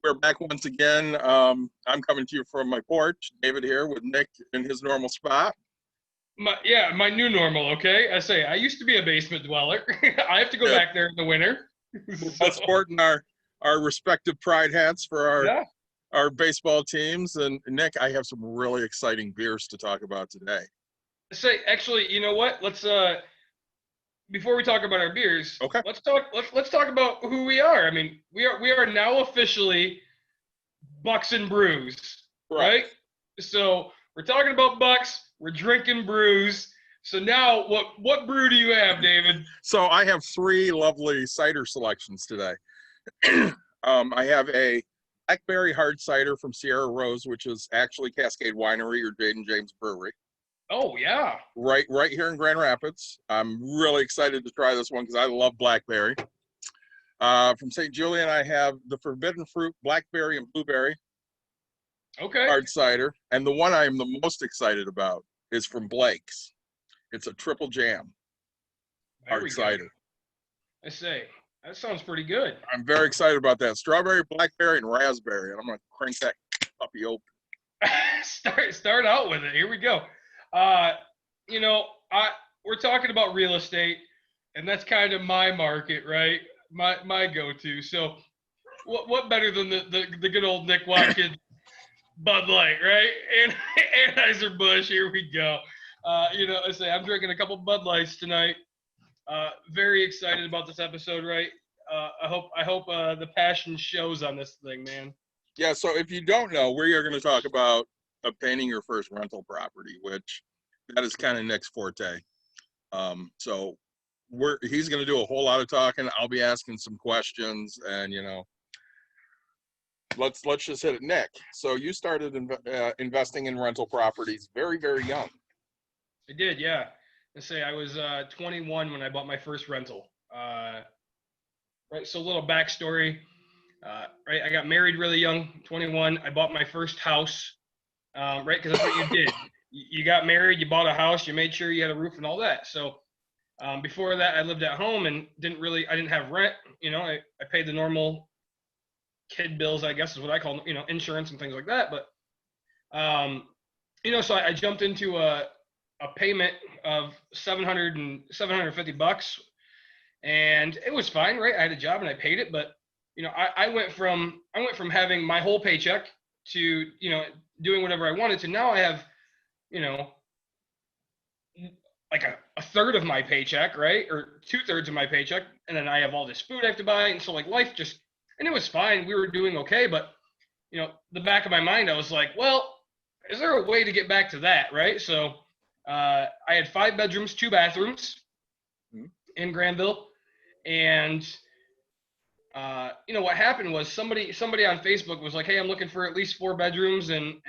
We're back once again. I'm coming to you from my porch. David here with Nick in his normal spot. My new normal, okay? I used to be a basement dweller. I have to go back there in the winter. We're both sporting our respective pride hats for our baseball teams. And Nick, I have some really exciting beers to talk about today. Actually, you know what? Let's before we talk about our beers, okay. Let's talk about who we are. I mean, we are now officially Bucks and Brews, right? So we're talking about Bucks. We're drinking brews. So now, what brew do you have, David? So I have three lovely cider selections today. I have a Blackberry hard cider from Sierra Rose, which is actually Cascade Winery or Jade and James Brewery. Oh yeah. Right here in Grand Rapids. I'm really excited to try this one because I love Blackberry. From St. Julian, I have the Forbidden Fruit Blackberry and Blueberry. Okay. Hard cider. And the one I am the most excited about is from Blake's. It's a triple jam hard cider. I say, that sounds pretty good. I'm very excited about that. Strawberry, blackberry, and raspberry. And I'm going to crank that puppy open. Start out with it. Here we go. We're talking about real estate, and that's kind of my market, right? My go-to. So what better than the good old Nick Watkins Bud Light, right? And Anheuser-Busch, here we go. I'm drinking a couple Bud Lights tonight. Very excited about this episode, right? I hope the passion shows on this thing, man. Yeah, so if you don't know, we are going to talk about obtaining your first rental property, which that is kind of Nick's forte. So he's going to do a whole lot of talking. I'll be asking some questions, and let's just hit it. Nick, so you started investing in rental properties very, very young. I did, yeah. I was 21 when I bought my first rental. Right, so a little backstory. Right, I got married really young, 21. I bought my first house. Right, because that's what you did. You got married, you bought a house, you made sure you had a roof and all that. So before that, I lived at home and I didn't have rent. I paid the normal kid bills, I guess is what I call them, insurance and things like that. But, so I jumped into a payment of $750, and it was fine, right? I had a job and I paid it, but I went from having my whole paycheck to doing whatever I wanted to now I have like a third of my paycheck, right, or 2/3 of my paycheck, and then I have all this food I have to buy, and so like life just, and it was fine, we were doing okay, but the back of my mind I was like, well, is there a way to get back to that, right? So I had 5 bedrooms, 2 bathrooms in Granville, and what happened was somebody on Facebook was like, hey, I'm looking for at least 4 bedrooms, and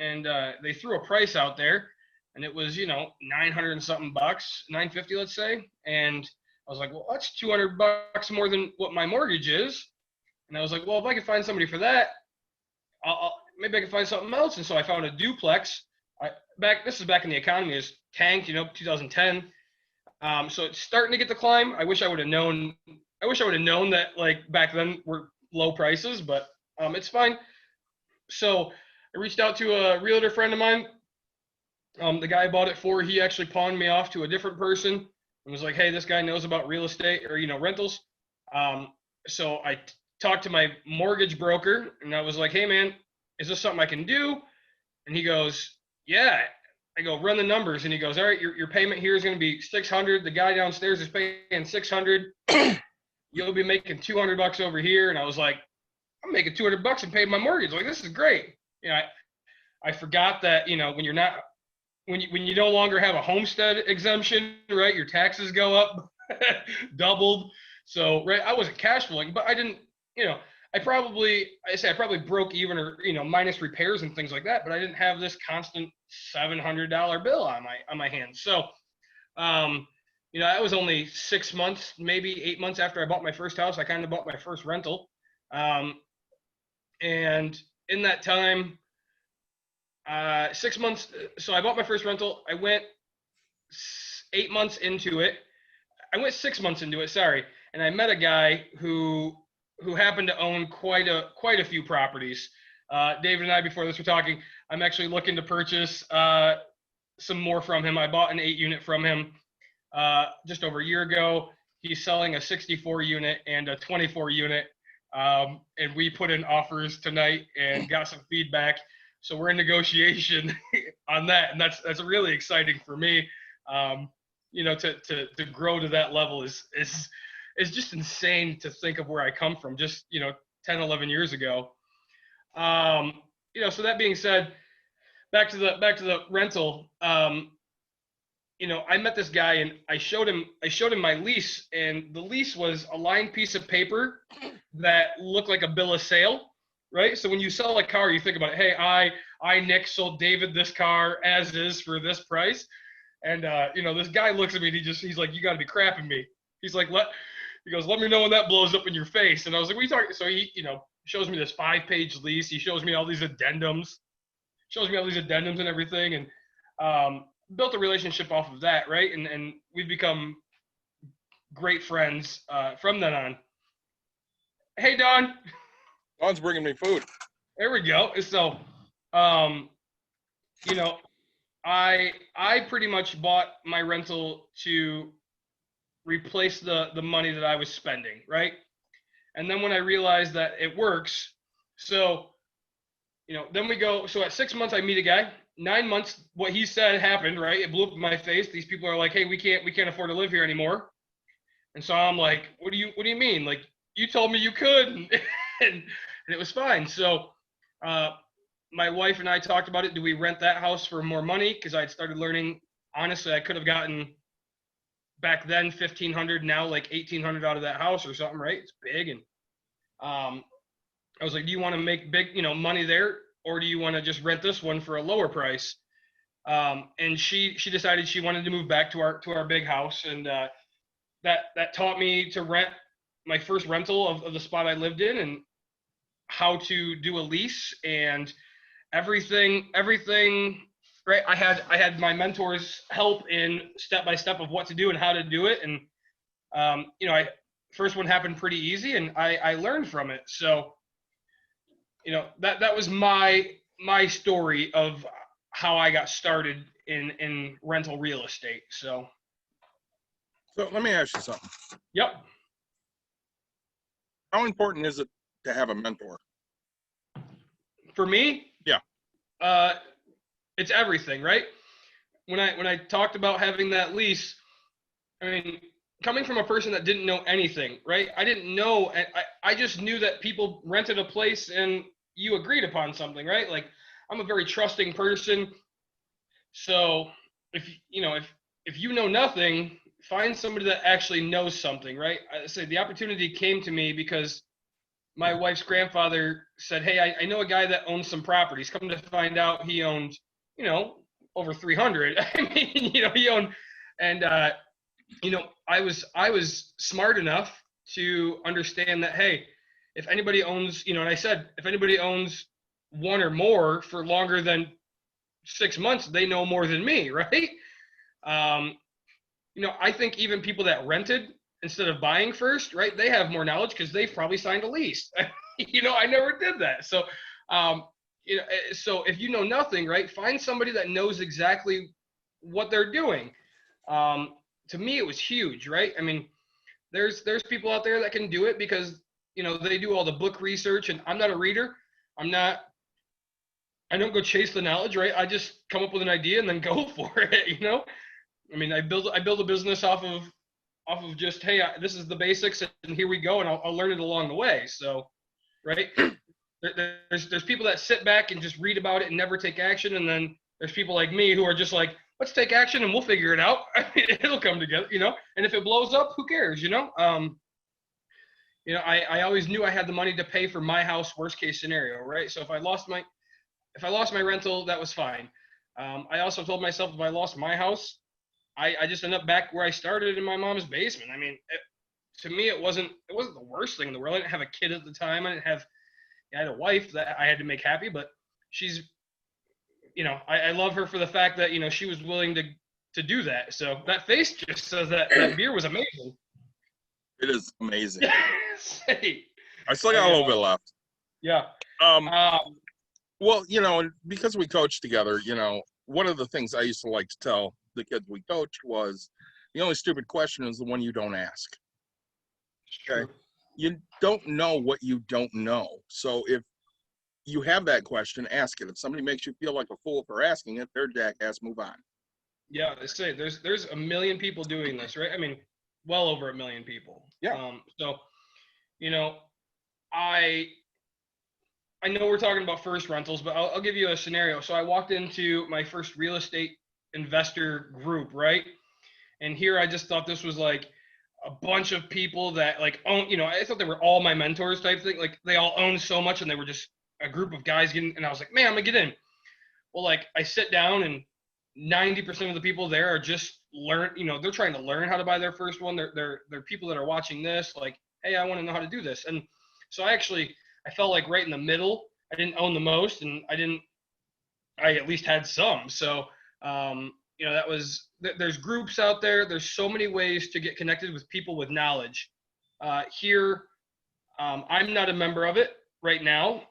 they threw a price out there, and it was 900 and something bucks, 950, let's say, and I was like, well, that's $200 more than what my mortgage is, and I was like, well, if I could find somebody for that, maybe I could find something else, and so I found a duplex. This is back in the economy is tanked, 2010. So it's starting to get the climb. I wish I would have known that like back then were low prices, but it's fine. So I reached out to a realtor friend of mine. The guy I bought it for, he actually pawned me off to a different person and was like, hey, this guy knows about real estate or, rentals. So I talked to my mortgage broker and I was like, hey man, is this something I can do? And he goes, yeah. I go, run the numbers. And he goes, all right, your payment here is going to be $600. The guy downstairs is paying $600. You'll be making $200 over here. And I was like, I'm making $200 and paying my mortgage. Like, this is great. I forgot that, when you no longer have a homestead exemption, right? Your taxes go up, doubled. So, right, I wasn't cash flowing, but I didn't, I probably broke even or, minus repairs and things like that, but I didn't have this constant $700 bill on my hands. So, that was only 6 months, maybe 8 months after I bought my first house. I kind of bought my first rental. And in that time, 6 months, so I bought my first rental. I went 8 months into it. I went 6 months into it, sorry. And I met a guy who who happened to own quite a few properties. David and I, before this, were talking. I'm actually looking to purchase some more from him. I bought an 8-unit from him just over a year ago. He's selling a 64 unit and a 24 unit. And we put in offers tonight and got some feedback. So we're in negotiation on that. And that's really exciting for me. To grow to that level is just insane to think of where I come from just, 10, 11 years ago. So that being said, back to the rental, I met this guy and I showed him my lease, and the lease was a lined piece of paper that looked like a bill of sale, right? So when you sell a car, you think about it. Hey, I Nick sold David this car as is for this price. And this guy looks at me and he's like, you got to be crapping me. He's like, let me know when that blows up in your face. And I was like, what are you talking? So he, shows me this 5-page lease. He shows me all these addendums, and everything. And built a relationship off of that, right? And we've become great friends from then on. Hey, Don. Don's bringing me food. There we go. So, I pretty much bought my rental to replace the money that I was spending, right? And then when I realized that it works, so, then we go, so at 6 months, I meet a guy. 9 months, what he said happened, right? It blew up in my face. These people are like, hey, we can't afford to live here anymore. And so I'm like, what do you mean? Like, you told me you could, and it was fine. So, my wife and I talked about it. Do we rent that house for more money? Because I'd started learning, honestly, I could have gotten back then $1,500, now like $1,800 out of that house or something, right? It's big. And I was like, do you want to make big, money there? Or do you want to just rent this one for a lower price? And she decided she wanted to move back to our big house. And that taught me to rent my first rental of the spot I lived in, and how to do a lease and everything, right? I had my mentors help in step by step of what to do and how to do it. And, first one happened pretty easy, and I learned from it. So, that was my story of how I got started in rental real estate. So let me ask you something. Yep. How important is it to have a mentor? For me? Yeah. It's everything, right? When I talked about having that lease, I mean, coming from a person that didn't know anything, right? I didn't know, I just knew that people rented a place and you agreed upon something, right? Like, I'm a very trusting person. So if you know nothing, find somebody that actually knows something, right? I say the opportunity came to me because my wife's grandfather said, hey, I know a guy that owns some properties. Come to find out, he owned, over 300. I mean, he owned, and, I was smart enough to understand that, hey, if anybody owns, and I said, if anybody owns one or more for longer than 6 months, they know more than me, right? I think even people that rented instead of buying first, right, they have more knowledge because they've probably signed a lease. I never did that. So, so if you know nothing, right, find somebody that knows exactly what they're doing. To me, it was huge, right? I mean, there's people out there that can do it because, they do all the book research, and I'm not a reader. I don't go chase the knowledge, right? I just come up with an idea and then go for it, I mean, I build a business off of just, hey, this is the basics, and here we go, and I'll learn it along the way. So, right? There's people that sit back and just read about it and never take action, and then there's people like me who are just like, let's take action and we'll figure it out. It'll come together, And if it blows up, who cares, I always knew I had the money to pay for my house, worst case scenario, right? So if I lost my rental, that was fine. I also told myself if I lost my house, I just end up back where I started in my mom's basement. I mean, to me, it wasn't the worst thing in the world. I didn't have a kid at the time. I had a wife that I had to make happy, but she's, I love her for the fact that, she was willing to do that. So that face just says that beer was amazing. It is amazing. Hey. I still got a little bit left. Yeah. Um, well, you know, and because we coached together, you know, one of the things I used to like to tell the kids we coached was the only stupid question is the one you don't ask. Okay. True. You don't know what you don't know. So if you have that question, ask it. If somebody makes you feel like a fool for asking it, they're jackass, move on. Yeah, they say there's a million people doing this, right? I mean, well over a million people. Yeah. So, you know, I know we're talking about first rentals, but I'll give you a scenario. So I walked into my first real estate investor group, right? And here I just thought this was like a bunch of people that like own, you know, I thought they were all my mentors type thing. Like they all owned so much and they were just a group of guys getting, and I was like, man, I'm gonna get in. Well, like I sit down and 90% of the people there are just they're trying to learn how to buy their first one. They're people that are watching this, like, hey, I want to know how to do this. And so I felt like right in the middle. I didn't own the most, and I at least had some. So, there's groups out there. There's so many ways to get connected with people with knowledge. Here, I'm not a member of it right now,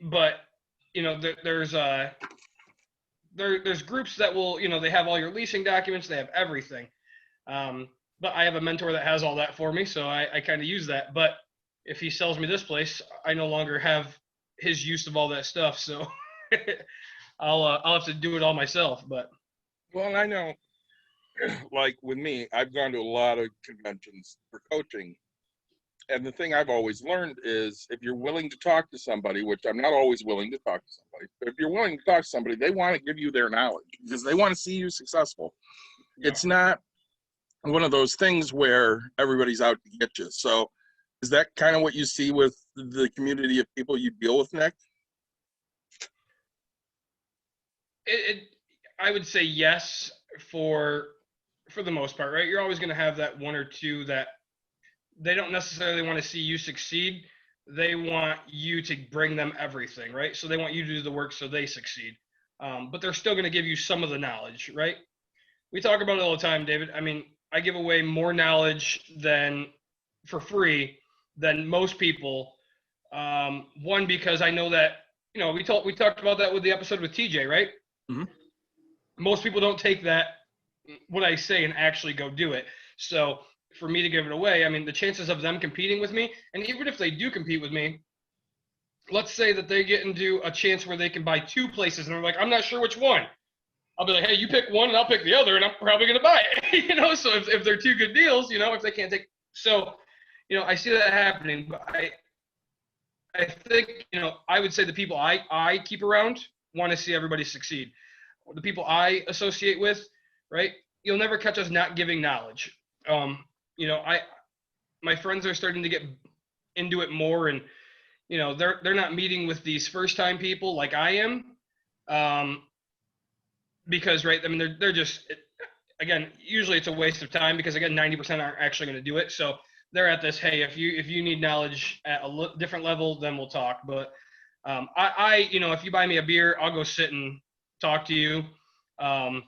but there's groups that will, they have all your leasing documents, they have everything. But I have a mentor that has all that for me, so I kind of use that. But if he sells me this place, I no longer have his use of all that stuff, so I'll have to do it all myself. But well, I know, like with me, I've gone to a lot of conventions for coaching, and the thing I've always learned is if you're willing to talk to somebody, which I'm not always willing to talk to somebody, but if you're willing to talk to somebody, they want to give you their knowledge because they want to see you successful. Yeah. It's not one of those things where everybody's out to get you. So is that kind of what you see with the community of people you deal with, Nick? I would say yes for the most part, right? You're always going to have that one or two that they don't necessarily want to see you succeed. They want you to bring them everything, right? So they want you to do the work so they succeed. But they're still going to give you some of the knowledge, right? We talk about it all the time, David. I mean, I give away more knowledge for free than most people. One, because I know that, we talked about that with the episode with TJ, right? Mm-hmm. Most people don't take that, what I say, and actually go do it. So for me to give it away, I mean, the chances of them competing with me, and even if they do compete with me, let's say that they get into a chance where they can buy two places and they're like, I'm not sure which one. I'll be like, hey, you pick one and I'll pick the other, and I'm probably going to buy it. So if they're two good deals, if they can't take, so, I see that happening, but I think, I would say the people I keep around want to see everybody succeed. The people I associate with, right? You'll never catch us not giving knowledge. My friends are starting to get into it more, and, they're not meeting with these first time people like I am. Because, right, I mean, they're just, again, usually it's a waste of time because, again, 90% aren't actually going to do it. So they're at this, hey, if you need knowledge at a different level, then we'll talk. But if you buy me a beer, I'll go sit and talk to you. I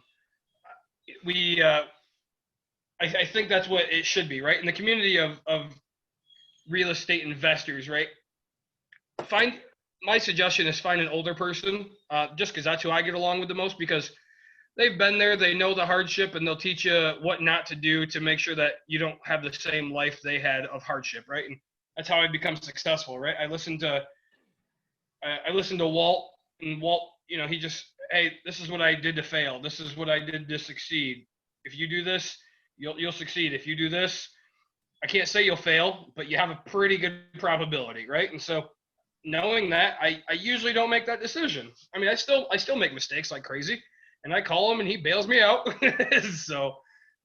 think that's what it should be, right? In the community of real estate investors, right? My suggestion is find an older person, just because that's who I get along with the most, because they've been there, they know the hardship, and they'll teach you what not to do to make sure that you don't have the same life they had of hardship, right? And that's how I become successful, right? I listened to Walt, and Walt, he just, hey, this is what I did to fail. This is what I did to succeed. If you do this, you'll succeed. If you do this, I can't say you'll fail, but you have a pretty good probability, right? And so knowing that, I usually don't make that decision. I mean, I still make mistakes like crazy, and I call him and he bails me out. So,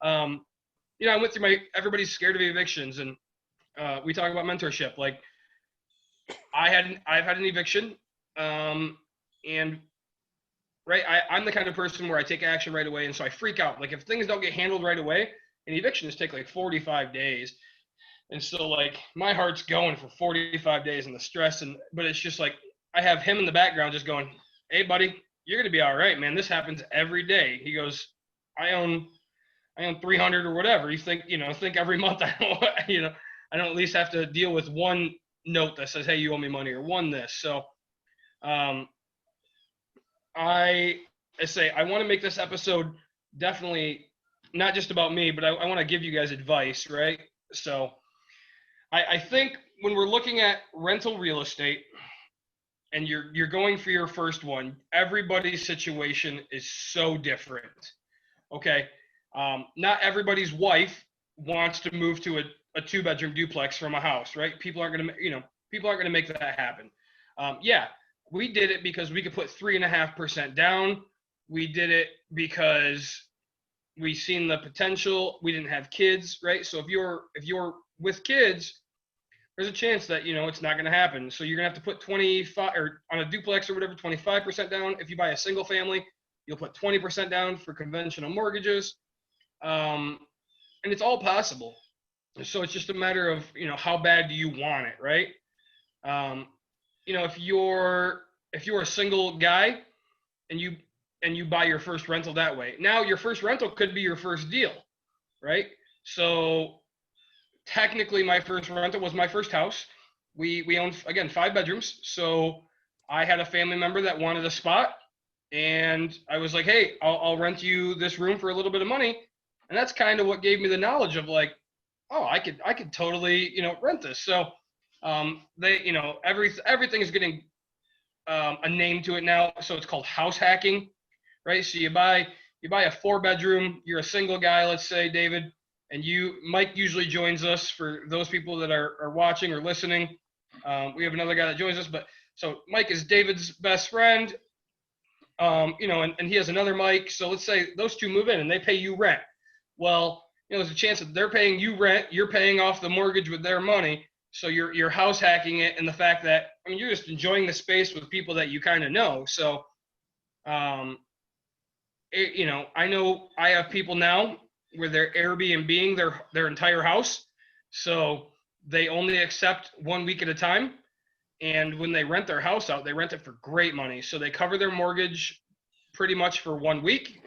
I went through everybody's scared of evictions, and we talk about mentorship. Like I've had an eviction, and right, I'm the kind of person where I take action right away, and so I freak out. Like if things don't get handled right away, and evictions take like 45 days. And so, like, my heart's going for 45 days and the stress, but it's just like I have him in the background just going, hey, buddy, you're going to be all right, man. This happens every day. He goes, I own 300 or whatever. You think, think every month I don't, I don't at least have to deal with one note that says, hey, you owe me money, or one this. So I say I want to make this episode definitely not just about me, but I want to give you guys advice, right? So I think when we're looking at rental real estate and you're going for your first one, everybody's situation is so different. Okay. Not everybody's wife wants to move to a 2-bedroom duplex from a house, right? People aren't going to make that happen. Yeah, we did it because we could put 3.5% down. We did it because we seen the potential. We didn't have kids, right? So if you're with kids, there's a chance that it's not going to happen. So you're going to have to put 25 or on a duplex or whatever, 25% down. If you buy a single family, you'll put 20% down for conventional mortgages, and it's all possible. So it's just a matter of how bad do you want it, right? If you're a single guy and you buy your first rental that way, now your first rental could be your first deal, right? So technically, my first rental was my first house. We owned, again, 5 bedrooms. So I had a family member that wanted a spot, and I was like, hey, I'll rent you this room for a little bit of money. And that's kind of what gave me the knowledge of like, oh, I could totally, rent this. So everything is getting a name to it now. So it's called house hacking, right? So you buy a 4-bedroom, you're a single guy, let's say, David, and Mike usually joins us for those people that are watching or listening. We have another guy that joins us, but so Mike is David's best friend, and he has another Mike. So let's say those two move in and they pay you rent. Well, there's a chance that they're paying you rent, you're paying off the mortgage with their money. So you're house hacking it, and the fact that, you're just enjoying the space with people that you kind of know. So, I know I have people now where they're Airbnb-ing their entire house. So they only accept 1 week at a time. And when they rent their house out, they rent it for great money. So they cover their mortgage pretty much for 1 week.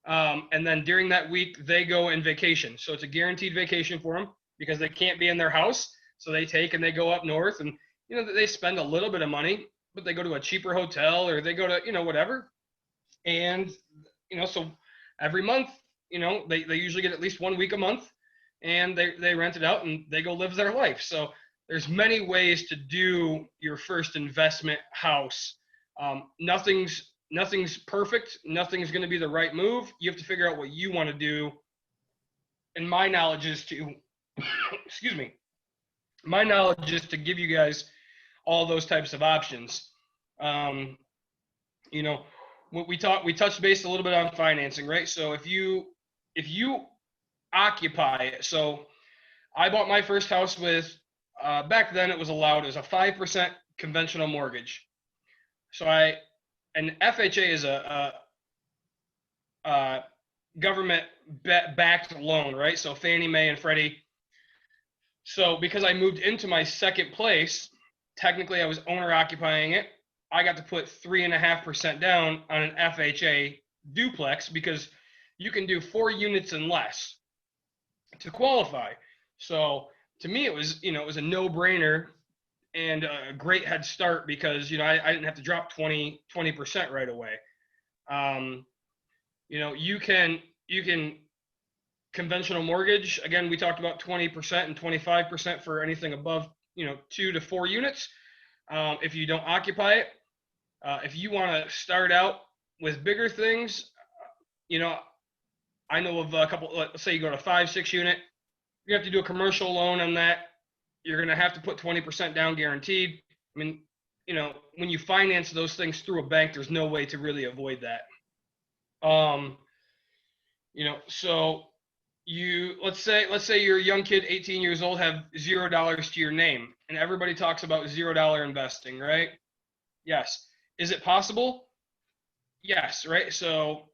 And then during that week, they go in vacation. So it's a guaranteed vacation for them because they can't be in their house. So they take and they go up north, and, they spend a little bit of money, but they go to a cheaper hotel, or they go to, whatever. And, so every month, they usually get at least 1 week a month, and they rent it out and they go live their life. So there's many ways to do your first investment house. Nothing's perfect. Nothing's going to be the right move. You have to figure out what you want to do. And my knowledge is to, excuse me, my knowledge is to give you guys all those types of options. We touched base a little bit on financing, right? So if you occupy it, so I bought my first house with, back then it was allowed as a 5% conventional mortgage. So an FHA is a government backed loan, right? So Fannie Mae and Freddie. So because I moved into my second place, technically I was owner occupying it. I got to put 3.5% down on an FHA duplex because you can do 4 units and less to qualify. So to me, it was a no-brainer and a great head start because I didn't have to drop 20% right away. You can conventional mortgage, again, we talked about 20% and 25% for anything above 2 to 4 units. If you don't occupy it, if you want to start out with bigger things, I know of a couple, let's say you go to 5-6 unit, you have to do a commercial loan on that. You're going to have to put 20% down guaranteed. When you finance those things through a bank, there's no way to really avoid that. So let's say you're a young kid, 18 years old, have $0 to your name, and everybody talks about $0 investing, right? Yes. Is it possible? Yes, right? So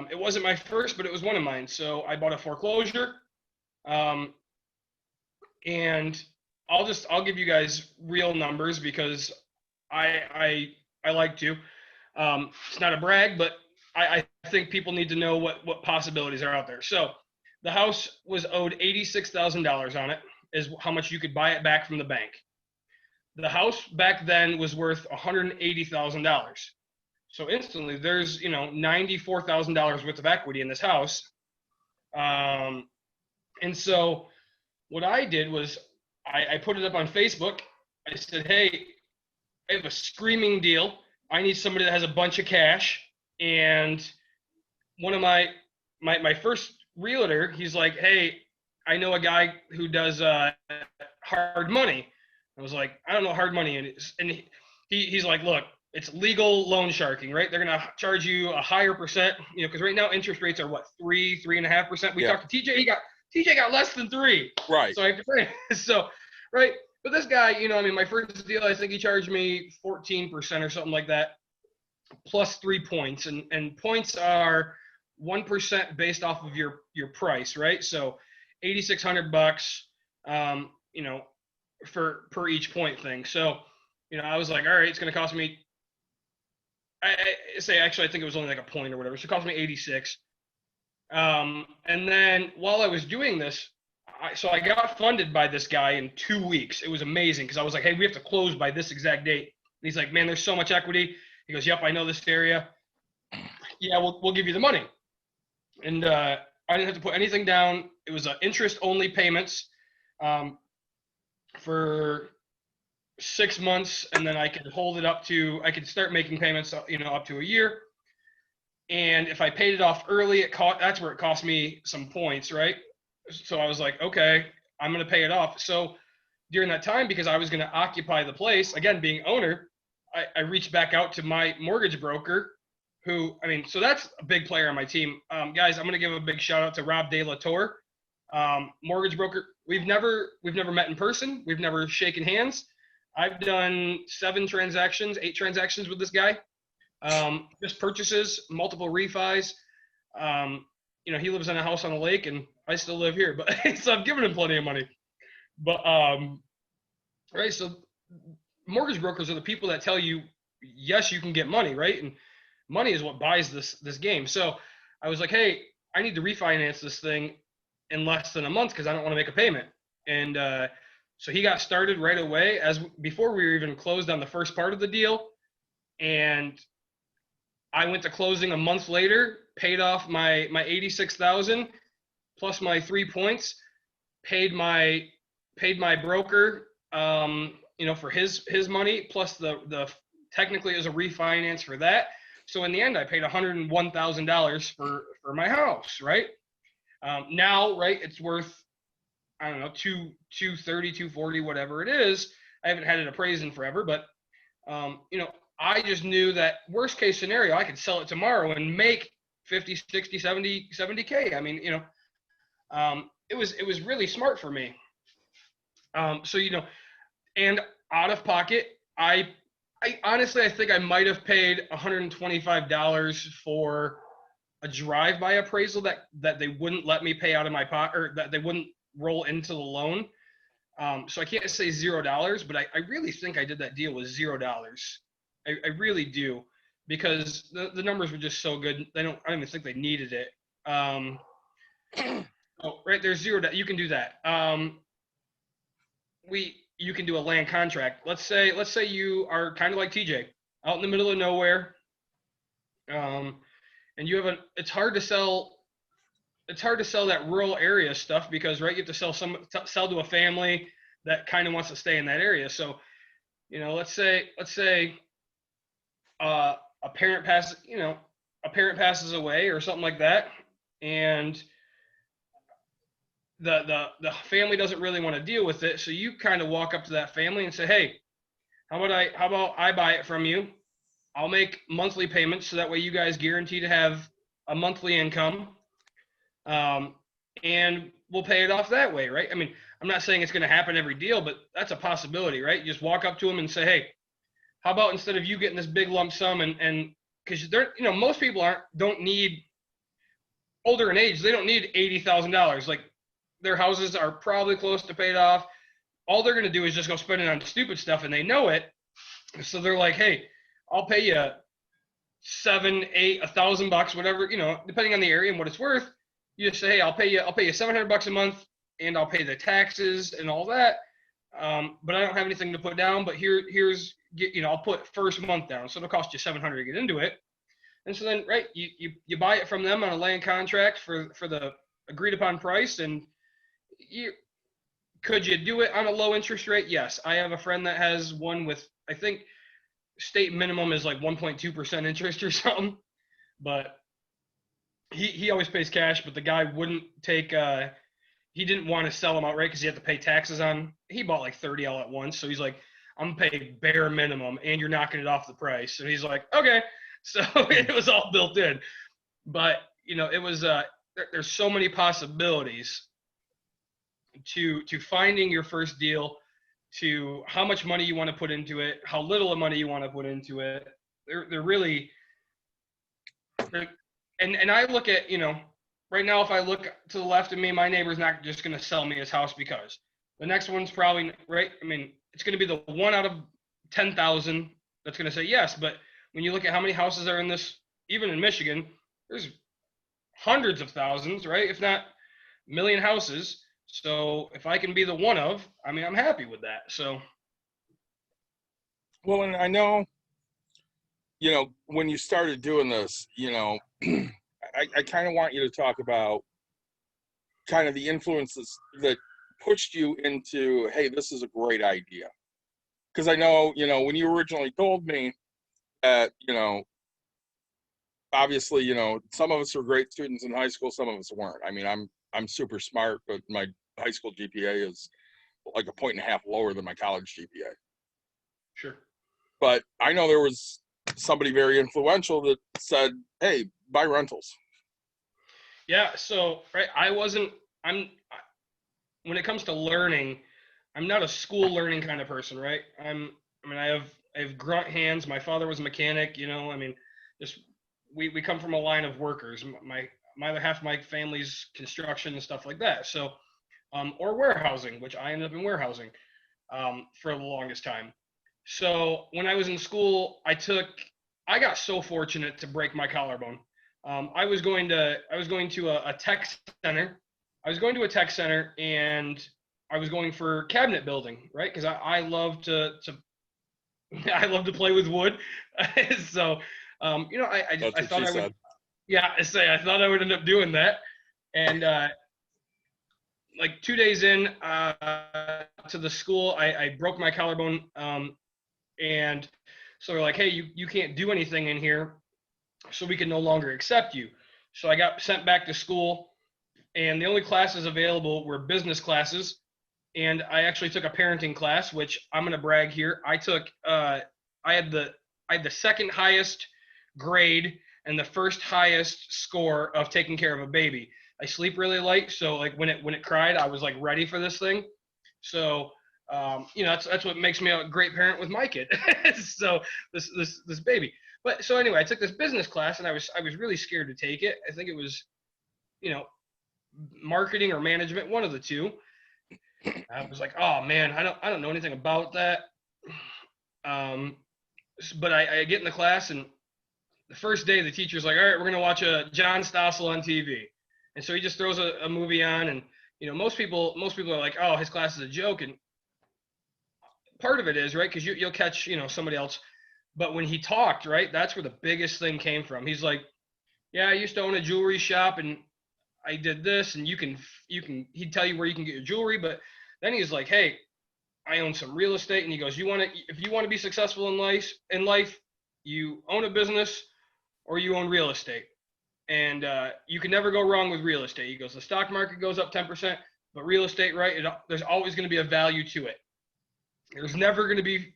it wasn't my first, but it was one of mine. So I bought a foreclosure, and I'll give you guys real numbers because I like to. It's not a brag, but I think people need to know what possibilities are out there. So the house was owed $86,000 on it. is how much you could buy it back from the bank. The house back then was worth $180,000. So instantly there's, $94,000 worth of equity in this house. And so what I did was I put it up on Facebook. I said, hey, I have a screaming deal. I need somebody that has a bunch of cash. And one of my first realtor, he's like, hey, I know a guy who does hard money. I was like, I don't know what hard money is. And he's like, look, it's legal loan sharking, right? They're going to charge you a higher percent, because right now interest rates are what, 3.5%. We talked to TJ, TJ got less than 3. Right. So I have to pay. So, right. But this guy, my first deal, I think he charged me 14% or something like that, plus 3 points. And points are 1% based off of your price, right? So $8,600, for per each point thing. So, I was like, all right, it's going to cost me, I think it was only like a point or whatever. So it cost me 86. And then while I was doing this, I got funded by this guy in 2 weeks. It was amazing because I was like, hey, we have to close by this exact date. And he's like, man, there's so much equity. He goes, yep, I know this area. Yeah, we'll give you the money. And I didn't have to put anything down. It was interest-only payments for 6 months, and then I could hold it I could start making payments, up to a year. And if I paid it off early, that's where it cost me some points, right? So I was like, okay, I'm going to pay it off. So during that time, because I was going to occupy the place, again, being owner, I reached back out to my mortgage broker so that's a big player on my team. Guys, I'm going to give a big shout out to Rob De La Torre, mortgage broker. We've never met in person. We've never shaken hands. I've done 8 transactions with this guy. Just purchases, multiple refis. He lives in a house on a lake, and I still live here, but so I've given him plenty of money. But right, so mortgage brokers are the people that tell you, yes, you can get money, right? And money is what buys this game. So I was like, hey, I need to refinance this thing in less than a month because I don't want to make a payment. And so he got started right away before we were even closed on the first part of the deal. And I went to closing a month later, paid off my 86,000 plus my 3 points, paid my broker, for his money plus the technically it was a refinance for that. So in the end, I paid $101,000 for my house, right? Now, right, it's worth, I don't know, 230, 240, whatever it is. I haven't had it appraised in forever, but I just knew that worst case scenario, I could sell it tomorrow and make 50, 60, 70K. I mean, it was really smart for me. And out of pocket, I honestly, I think I might have paid $125 for a drive-by appraisal that they wouldn't let me pay out of my pocket, or that they wouldn't roll into the loan. So I can't say $0, but I really think I did that deal with $0. I really do, because the numbers were just so good. I don't even think they needed it. Right, there's $0. You can do that. You can do a land contract. Let's say you are kind of like TJ, out in the middle of nowhere, and you have it's hard to sell that rural area stuff because, right, you have to sell to a family that kind of wants to stay in that area. So, let's say a parent passes away or something like that, and the family doesn't really want to deal with it. So you kind of walk up to that family and say, hey, how about I buy it from you? I'll make monthly payments so that way you guys guarantee to have a monthly income. And we'll pay it off that way, right? I mean, I'm not saying it's going to happen every deal, but that's a possibility, right? You just walk up to them and say, hey, how about instead of you getting this big lump sum and because they're, most people don't need, older in age, they don't need $80,000. Like, their houses are probably close to paid off. All they're going to do is just go spend it on stupid stuff, and they know it. So they're like, hey, I'll pay you $7,000, $8,000, $1,000, whatever, depending on the area and what it's worth. You just say, hey, I'll pay you $700 a month. and I'll pay the taxes and all that. But I don't have anything to put down. But I'll put first month down, so it'll cost you $700 to get into it. And so then, right, you buy it from them on a land contract for the agreed upon price, and could you do it on a low interest rate? Yes, I have a friend that has one with, I think state minimum is like 1.2% interest or something, but he always pays cash. But the guy wouldn't take. He didn't want to sell them outright because he had to pay taxes on. He bought like 30 all at once, so he's like, I'm paying bare minimum, and you're knocking it off the price. And he's like, okay. So it was all built in. But it was there's so many possibilities to finding your first deal, to how much money you want to put into it, how little of money you want to put into it. They're really, and I look at, right now, if I look to the left of me, my neighbor's not just going to sell me his house because the next one's probably, right? I mean, it's going to be the one out of 10,000 that's going to say yes. But when you look at how many houses are in this, even in Michigan, there's hundreds of thousands, right? If not a million houses. So if I can be the one of, I mean, I'm happy with that. So. Well, and I know, when you started doing this, I kind of want you to talk about kind of the influences that pushed you into, hey, this is a great idea. Because I know, when you originally told me that, obviously, some of us were great students in high school, some of us weren't. I mean, I'm super smart, but my high school GPA is like 1.5 points lower than my college GPA. Sure. But I know there was somebody very influential that said, hey, buy rentals. Yeah. So, right. When it comes to learning, I'm not a school learning kind of person, right? I have grunt hands. My father was a mechanic, we come from a line of workers. My other half of my family's construction and stuff like that. So, or warehousing, which I ended up in warehousing for the longest time. So when I was in school, I got so fortunate to break my collarbone. I was going to a tech center. I was going to a tech center, and I was going for cabinet building, right? Because I love to I love to play with wood. So I thought I would. Yeah, I thought I would end up doing that, and like 2 days in to the school, I broke my collarbone, and so they're like, hey, you can't do anything in here, so we can no longer accept you. So I got sent back to school, and the only classes available were business classes, and I actually took a parenting class, which I'm gonna brag here. I took I had the second highest grade and the first highest score of taking care of a baby. I sleep really light, so like when it cried, I was like ready for this thing. So that's what makes me a great parent with my kid. So this baby. But so anyway, I took this business class, and I was really scared to take it. I think it was, marketing or management, one of the two. I was like, oh man, I don't know anything about that. But I get in the class, and the first day the teacher's like, all right, we're gonna watch a John Stossel on TV. And so he just throws a movie on, and most people are like, oh, his class is a joke, and part of it is, right, because you'll catch somebody else. But when he talked, right, that's where the biggest thing came from. He's like, yeah, I used to own a jewelry shop, and I did this, and he'd tell you where you can get your jewelry. But then he's like, hey, I own some real estate, and he goes, if you want to be successful in life, you own a business or you own real estate. And you can never go wrong with real estate. He goes, the stock market goes up 10%, but real estate, right, there's always going to be a value to it. There's never going to be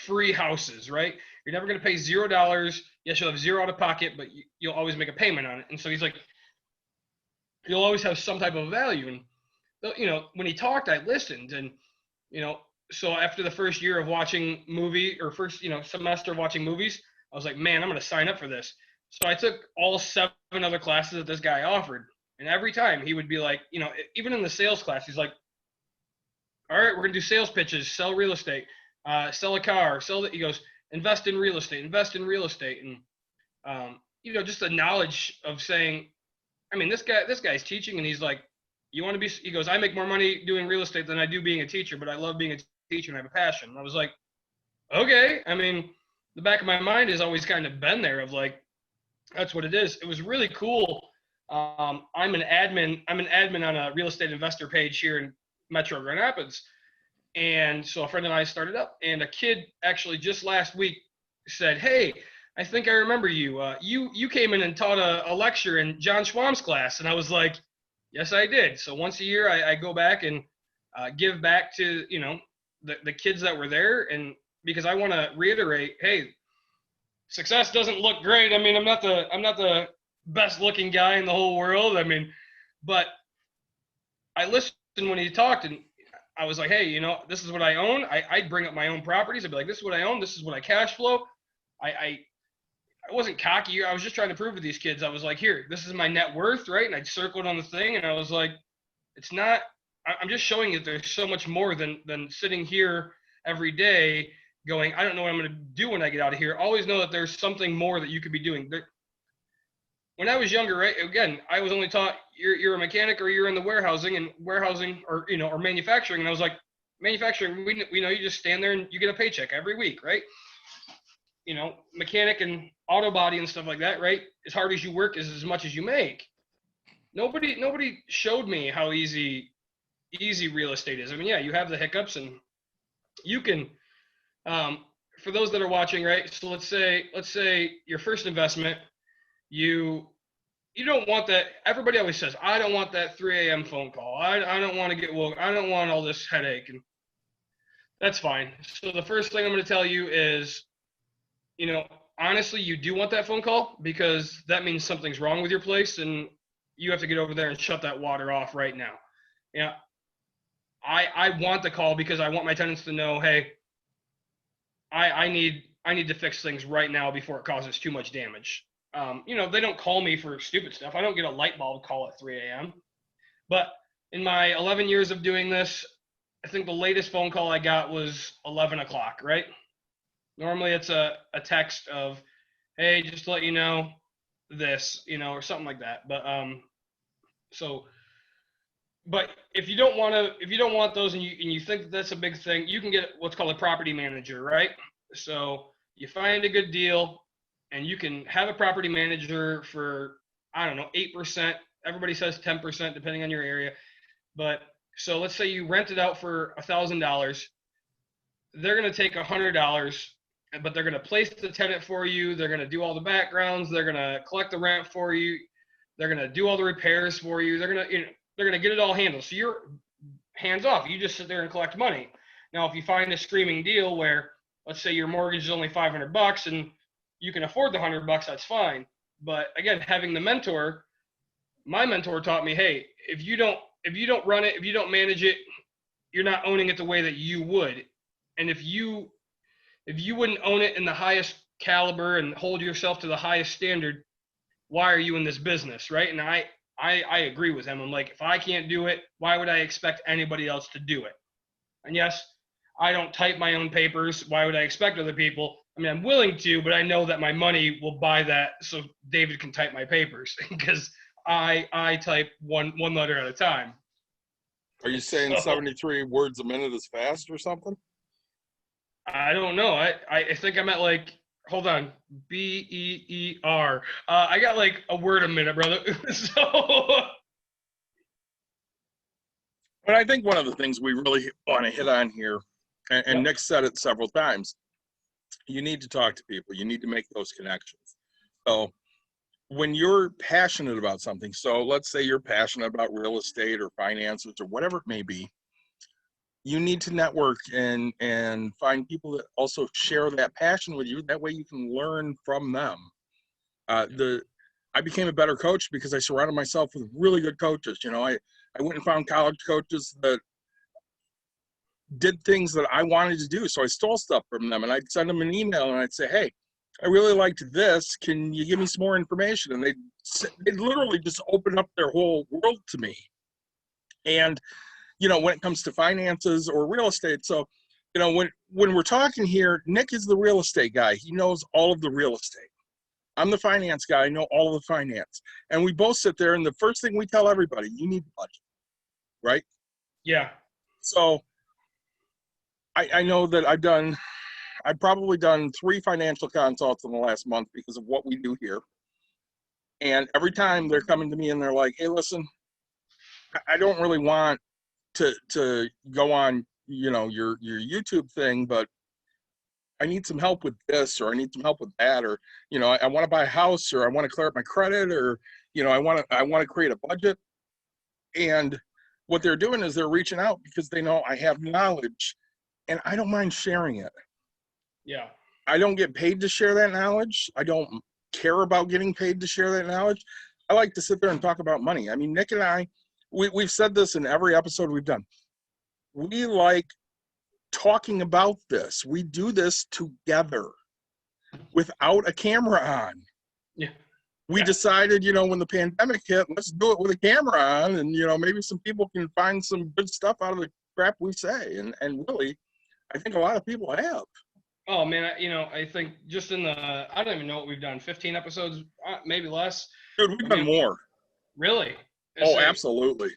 free houses, right? You're never going to pay $0. Yes, you'll have zero out of pocket, but you'll always make a payment on it. And so he's like, you'll always have some type of value. And, when he talked, I listened. And, so after the first year of watching semester of watching movies, I was like, man, I'm going to sign up for this. So I took all 7 other classes that this guy offered. And every time he would be like, even in the sales class, he's like, all right, we're going to do sales pitches, sell real estate, sell a car, he goes, invest in real estate. And, just the knowledge of saying, I mean, this guy's teaching, and he's like, you want to be, he goes, I make more money doing real estate than I do being a teacher, but I love being a teacher and I have a passion. And I was like, okay. I mean, the back of my mind has always kind of been there of like, that's what it is. It was really cool. I'm an admin on a real estate investor page here in Metro Grand Rapids. And so a friend and I started up, and a kid actually just last week said, hey, I think I remember you. You came in and taught a lecture in John Schwam's class. And I was like, yes, I did. So once a year I go back and give back to, you know, the kids that were there. And because I want to reiterate, hey, success doesn't look great. I mean, I'm not the best looking guy in the whole world. I mean, but I listened when he talked, and I was like, hey, you know, this is what I own. I'd bring up my own properties. I'd be like, this is what I own. This is what I cash flow. I wasn't cocky. I was just trying to prove to these kids. I was like, here, this is my net worth, right? And I'd circle it on the thing, and I was like, it's not. I'm just showing you that there's so much more than sitting here every day going, I don't know what I'm going to do when I get out of here. Always know that there's something more that you could be doing. When I was younger, right, again, I was only taught you're a mechanic or you're in the warehousing or, you know, or manufacturing. And I was like, manufacturing, we know you just stand there and you get a paycheck every week, right? You know, mechanic and auto body and stuff like that, right? As hard as you work is as much as you make. Nobody showed me how easy real estate is. I mean, yeah, you have the hiccups, and you can, for those that are watching, right? So let's say your first investment, you don't want that. Everybody always says, I don't want that 3 a.m. phone call. I don't want to get woke. I don't want all this headache. And that's fine. So the first thing I'm going to tell you is, you know, honestly, you do want that phone call because that means something's wrong with your place and you have to get over there and shut that water off right now. Yeah. I want the call because I want my tenants to know, hey, I need to fix things right now before it causes too much damage. You know, they don't call me for stupid stuff. I don't get a light bulb call at 3 a.m. But in my 11 years of doing this, I think the latest phone call I got was 11 o'clock, right? Normally it's a text of, hey, just to let you know this, you know, or something like that. But but if you don't want those and you think that that's a big thing, you can get what's called a property manager, right? So you find a good deal and you can have a property manager for, I don't know, 8%. Everybody says 10% depending on your area. But so let's say you rent it out for $1,000. They're going to take $100, but they're going to place the tenant for you. They're going to do all the backgrounds. They're going to collect the rent for you. They're going to do all the repairs for you. They're going to get it all handled. So you're hands off. You just sit there and collect money. Now, if you find a screaming deal where, let's say your mortgage is only $500 and you can afford the $100, that's fine. But again, having the mentor, my mentor taught me, hey, if you don't run it, if you don't manage it, you're not owning it the way that you would. And if you wouldn't own it in the highest caliber and hold yourself to the highest standard, why are you in this business, right? And I agree with him. I'm like, if I can't do it, why would I expect anybody else to do it? And yes, I don't type my own papers. Why would I expect other people? I mean, I'm willing to, but I know that my money will buy that so David can type my papers because I type one letter at a time. Are you saying 73 words a minute is fast or something? I don't know. I think I'm at like, hold on, BEER. I got like a word a minute, brother. So. But I think one of the things we really want to hit on here, and Nick said it several times, you need to talk to people. You need to make those connections. So when you're passionate about something, so let's say you're passionate about real estate or finances or whatever it may be, you need to network and find people that also share that passion with you. That way you can learn from them. I became a better coach because I surrounded myself with really good coaches. You know, I went and found college coaches that did things that I wanted to do. So I stole stuff from them and I'd send them an email and I'd say, hey, I really liked this. Can you give me some more information? And they'd literally just open up their whole world to me. And, you know, when it comes to finances or real estate. So, you know, when we're talking here, Nick is the real estate guy. He knows all of the real estate. I'm the finance guy. I know all of the finance. And we both sit there and the first thing we tell everybody, you need a budget. right? Yeah. So I know that I've probably done 3 financial consults in the last month because of what we do here. And every time they're coming to me and they're like, hey, listen, I don't really want to go on, your YouTube thing, but I need some help with this, or I need some help with that, or, I want to buy a house, or I want to clear up my credit, or, I want to create a budget. And what they're doing is they're reaching out because they know I have knowledge and I don't mind sharing it. Yeah. I don't get paid to share that knowledge. I don't care about getting paid to share that knowledge. I like to sit there and talk about money. I mean, Nick and I, we've said this in every episode we've done. We like talking about this. We do this together without a camera on. Yeah. We decided, when the pandemic hit, let's do it with a camera on, and, maybe some people can find some good stuff out of the crap we say. And really, I think a lot of people have. Oh man, I think just in I don't even know what we've done, 15 episodes, maybe less. Dude, we've done more. Really? Oh, absolutely.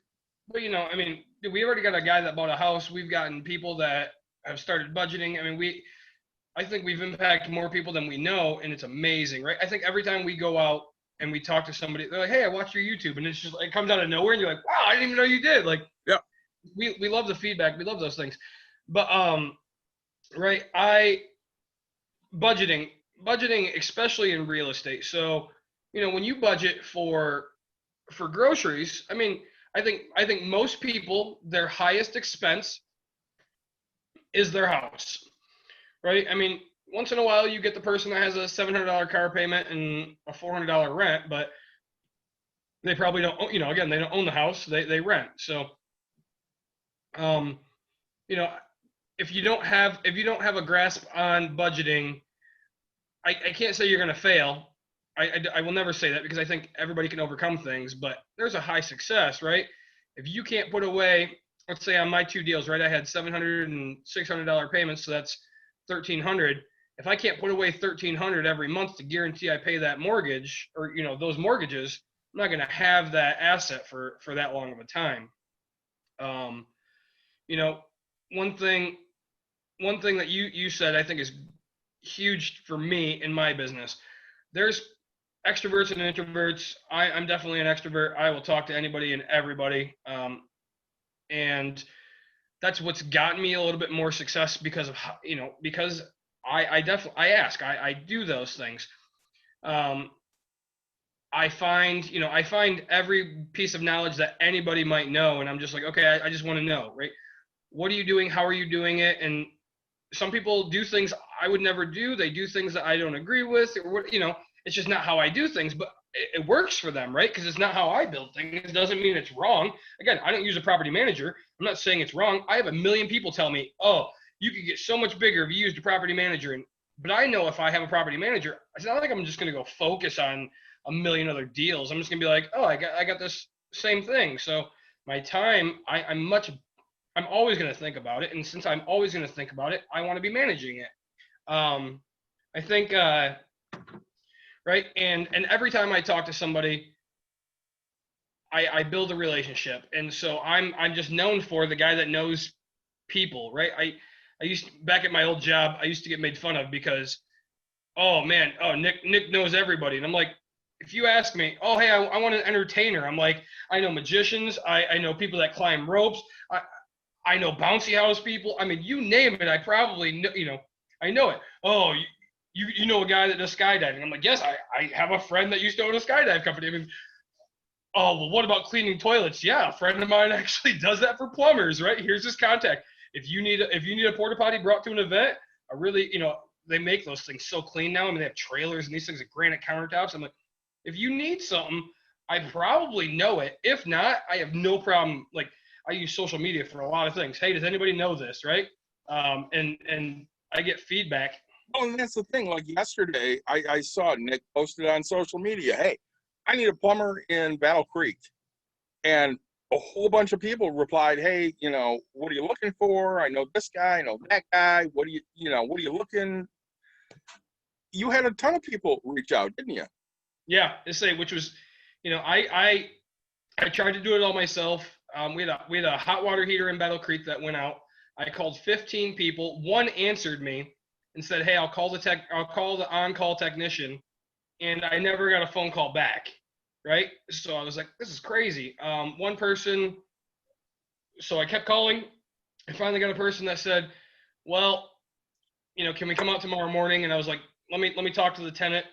But we already got a guy that bought a house. We've gotten people that have started budgeting. I mean, I think we've impacted more people than we know, and it's amazing, right? I think every time we go out and we talk to somebody, they're like, "Hey, I watched your YouTube," and it's just it comes out of nowhere, and you're like, "Wow, I didn't even know you did." Like, yeah, we love the feedback, we love those things, but right, budgeting, especially in real estate. So, when you budget for groceries, I mean, I think most people, their highest expense is their house, right? I mean, once in a while you get the person that has a $700 car payment and a $400 rent, but they probably don't, again, they don't own the house, they rent. So, if you don't have a grasp on budgeting, I can't say you're going to fail. I will never say that, because I think everybody can overcome things, but there's a high success, right? If you can't put away, let's say on my 2 deals, right, I had $700 and $600 payments, so that's $1,300. If I can't put away $1,300 every month to guarantee I pay that mortgage, or those mortgages, I'm not going to have that asset for that long of a time. One thing that you said I think is huge for me in my business. There's extroverts and introverts. I'm definitely an extrovert. I will talk to anybody and everybody. And that's what's gotten me a little bit more success, because of, because I definitely ask, I do those things. I find every piece of knowledge that anybody might know, and I'm just like, okay, I just want to know, right? What are you doing? How are you doing it? And some people do things I would never do. They do things that I don't agree with, or it's just not how I do things, but it works for them, right? Because it's not how I build things. It doesn't mean it's wrong. Again, I don't use a property manager. I'm not saying it's wrong. I have a million people tell me, oh, you could get so much bigger if you used a property manager. But I know if I have a property manager, it's not like I'm just going to go focus on a million other deals. I'm just going to be like, oh, I got this same thing. So my time, I'm always going to think about it. And since I'm always going to think about it, I want to be managing it. I think, right. And every time I talk to somebody, I build a relationship. And so I'm just known for the guy that knows people, right? I used to, back at my old job, I used to get made fun of because, oh man, Nick knows everybody. And I'm like, if you ask me, oh, hey, I want an entertainer. I'm like, I know magicians. I know people that climb ropes. I know bouncy house people. I mean, you name it, I probably know, I know it. Oh, you know a guy that does skydiving. I'm like, yes, I have a friend that used to own a skydive company. I mean, oh, well, what about cleaning toilets? Yeah, a friend of mine actually does that for plumbers, right? Here's his contact. If you need a porta potty brought to an event, they make those things so clean now. I mean, they have trailers and these things, are granite countertops. I'm like, if you need something, I probably know it. If not, I have no problem. Like, I use social media for a lot of things. Hey, does anybody know this, right? And I get feedback. Oh, and that's the thing. Like yesterday, I saw Nick posted on social media, hey, I need a plumber in Battle Creek. And a whole bunch of people replied, hey, what are you looking for? I know this guy, I know that guy. What are you looking? You had a ton of people reach out, didn't you? Yeah, which was, I tried to do it all myself. We had a hot water heater in Battle Creek that went out. I called 15 people. One answered me and said, "Hey, I'll call the on-call technician," and I never got a phone call back. Right? So I was like, "This is crazy." One person. So I kept calling. I finally got a person that said, "Well, can we come out tomorrow morning?" And I was like, "Let me talk to the tenant,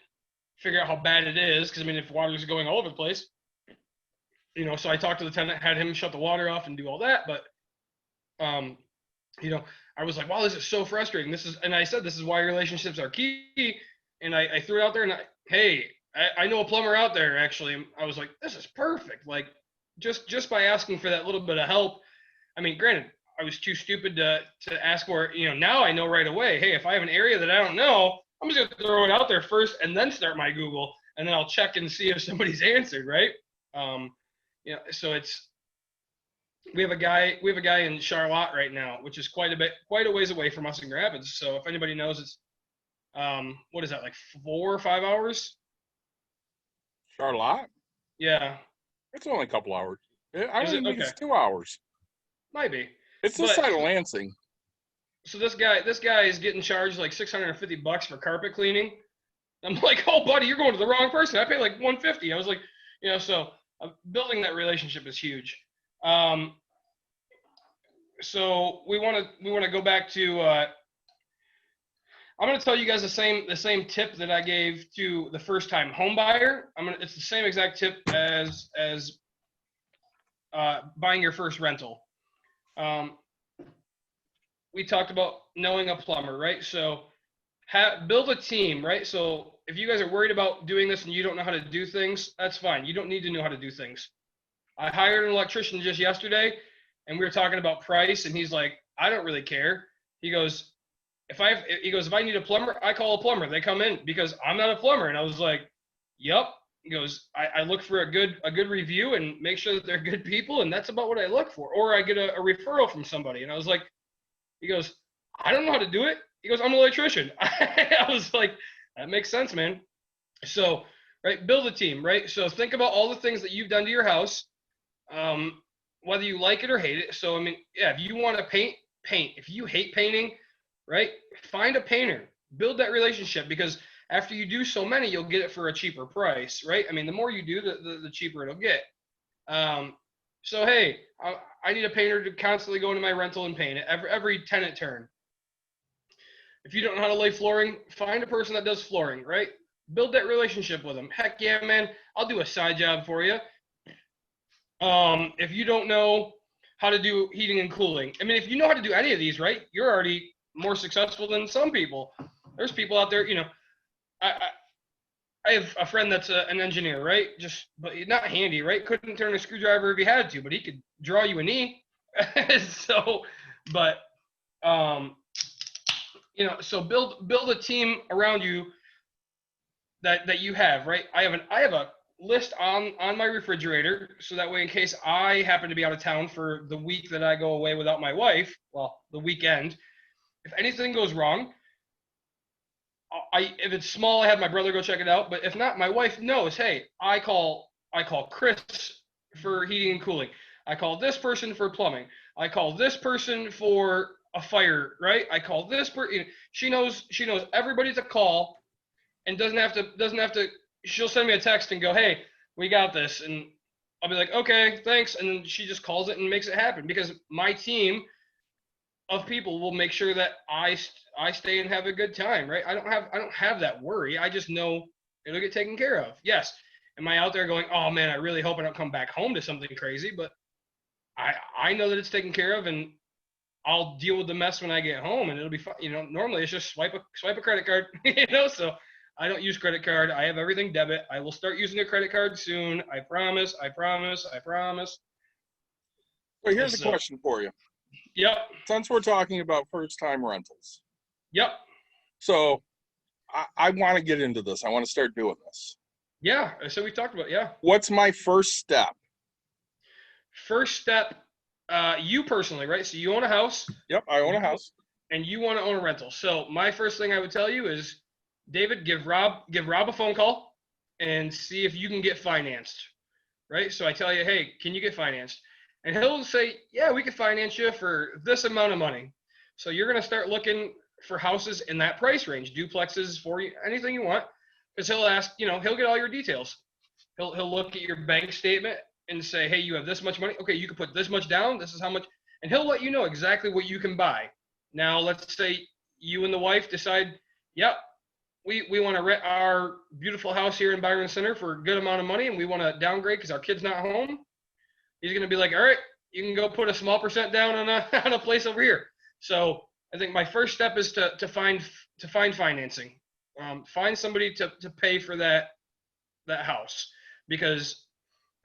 figure out how bad it is, because I mean, if water's going all over the place." So I talked to the tenant, had him shut the water off and do all that. But, I was like, wow, this is so frustrating. And I said, this is why relationships are key. And I threw it out there, and hey, I know a plumber out there, actually. I was like, this is perfect. Like, just by asking for that little bit of help. I mean, granted, I was too stupid to ask for it. Now I know right away, hey, if I have an area that I don't know, I'm just going to throw it out there first and then start my Google, and then I'll check and see if somebody's answered, right? So we have a guy in Charlotte right now, which is quite a ways away from us in Grand Rapids. So if anybody knows, it's what is that, like 4 or 5 hours? Charlotte? Yeah. It's only a couple hours. I don't think Okay. it's 2 hours. Might be. It's this side of Lansing. So this guy is getting charged like $650 for carpet cleaning. I'm like, oh, buddy, you're going to the wrong person. I pay like $150. I was like, so building that relationship is huge. So we want to go back to. I'm going to tell you guys the same tip that I gave to the first time home buyer. It's the same exact tip as buying your first rental. We talked about knowing a plumber, right? So build a team, right? So if you guys are worried about doing this and you don't know how to do things, that's fine. You don't need to know how to do things. I hired an electrician just yesterday, and we were talking about price, and he's like, I don't really care. He goes, if I need a plumber, I call a plumber. They come in because I'm not a plumber. And I was like, yep. He goes, I look for a good review and make sure that they're good people, and that's about what I look for. Or I get a referral from somebody. And I was like, he goes, I don't know how to do it. He goes, I'm an electrician. I was like, that makes sense, man. So, right, build a team, right? So think about all the things that you've done to your house, whether you like it or hate it. So, I mean, yeah, if you want to paint. If you hate painting, right, find a painter. Build that relationship, because after you do so many, you'll get it for a cheaper price, right? I mean, the more you do, the cheaper it'll get. So, hey, I need a painter to constantly go into my rental and paint it every tenant turn. If you don't know how to lay flooring, find a person that does flooring, right? Build that relationship with them. Heck yeah, man, I'll do a side job for you. If you don't know how to do heating and cooling, I mean, if you know how to do any of these, right, you're already more successful than some people. There's people out there, I have a friend that's an engineer, right? But not handy, right? Couldn't turn a screwdriver if he had to, but he could draw you a knee. So build a team around you that you have, right? I have a list on my refrigerator, so that way, in case I happen to be out of town for the week that I go away without my wife, well, the weekend, if anything goes wrong, if it's small, I have my brother go check it out. But if not, my wife knows, hey, I call Chris for heating and cooling. I call this person for plumbing. I call this person for a fire, right? I call this person. She knows everybody to call, and doesn't have to. She'll send me a text and go, hey, we got this, and I'll be like, okay, thanks, and then she just calls it and makes it happen, because my team of people will make sure that I stay and have a good time, right? I don't have that worry. I just know it'll get taken care of. Yes. Am I out there going, oh man, I really hope I don't come back home to something crazy, but I know that it's taken care of, and I'll deal with the mess when I get home, and it'll be fun. Normally it's just swipe a credit card, so I don't use credit card. I have everything debit. I will start using a credit card soon. I promise. Well, here's a question for you. Yep. Since we're talking about first-time rentals. Yep. So I want to get into this. I want to start doing this. Yeah. So we talked about, yeah. What's my first step? First step, you personally, right? So you own a house. Yep, I own a house. And you want to own a rental. So my first thing I would tell you is, David, give Rob a phone call and see if you can get financed, right? So I tell you, hey, can you get financed? And he'll say, yeah, we can finance you for this amount of money. So you're going to start looking for houses in that price range, duplexes, for you, anything you want, because he'll ask, he'll get all your details. He'll look at your bank statement and say, hey, you have this much money. Okay, you can put this much down. This is how much, and he'll let you know exactly what you can buy. Now, let's say you and the wife decide, yep, we want to rent our beautiful house here in Byron Center for a good amount of money, and we want to downgrade because our kid's not home. He's going to be like, all right, you can go put a small percent down on a place over here. So I think my first step is to find financing. Find somebody to pay for that house, because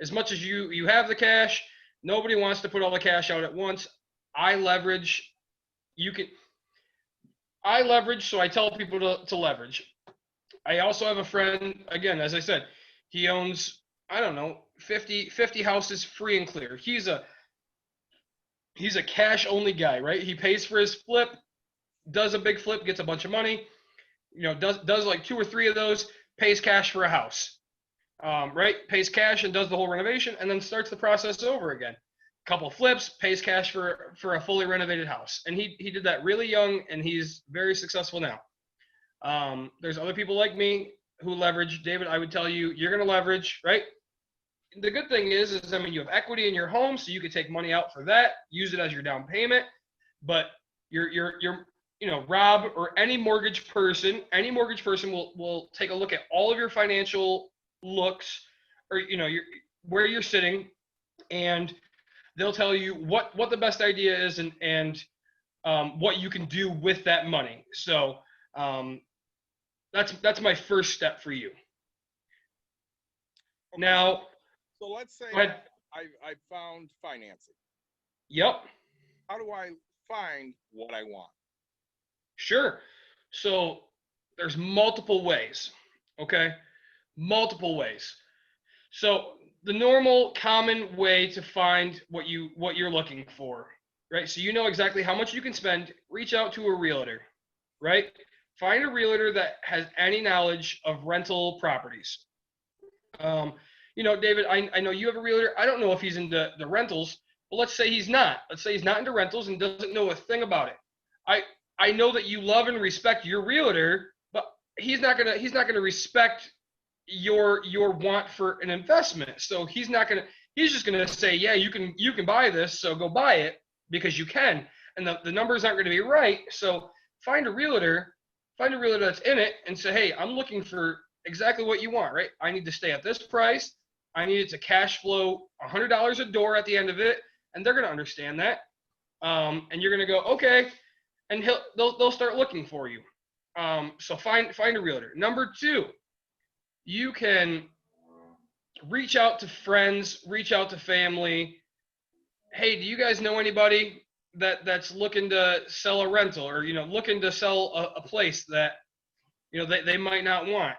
as much as you have the cash, nobody wants to put all the cash out at once. I leverage. I leverage, so I tell people to leverage. I also have a friend, again, as I said, he owns, I don't know, 50 houses free and clear. He's a cash only guy, right? He pays for his flip, does a big flip, gets a bunch of money, does like 2 or 3 of those, pays cash for a house, right? Pays cash and does the whole renovation, and then starts the process over again. Couple flips, pays cash for a fully renovated house. And he did that really young, and he's very successful now. There's other people like me who leverage. David, I would tell you, you're going to leverage, right? The good thing is you have equity in your home, so you could take money out for that, use it as your down payment. But Rob or any mortgage person will take a look at all of your financial looks, or where you're sitting, and they'll tell you what the best idea is and what you can do with that money. So that's my first step for you. Okay. Now, so let's say I found financing. Yep. How do I find what I want? Sure. So there's multiple ways. Okay, multiple ways. So the normal common way to find what you're looking for, right? So exactly how much you can spend. Reach out to a realtor, right? Find a realtor that has any knowledge of rental properties. David, I know you have a realtor. I don't know if he's into the rentals, but let's say he's not. Let's say he's not into rentals and doesn't know a thing about it. I know that you love and respect your realtor, but he's not gonna respect your want for an investment. So he's just gonna say, yeah, you can buy this, so go buy it because you can. And the numbers aren't gonna be right. So find a realtor that's in it and say, hey, I'm looking for exactly what you want, right? I need to stay at this price. I need it to cash flow $100 a door at the end of it. And they're gonna understand that. And you're gonna go, okay, and they'll start looking for you. So find a realtor. Number 2, you can reach out to friends, reach out to family. Hey, do you guys know anybody that's looking to sell a rental, or looking to sell a place that they might not want?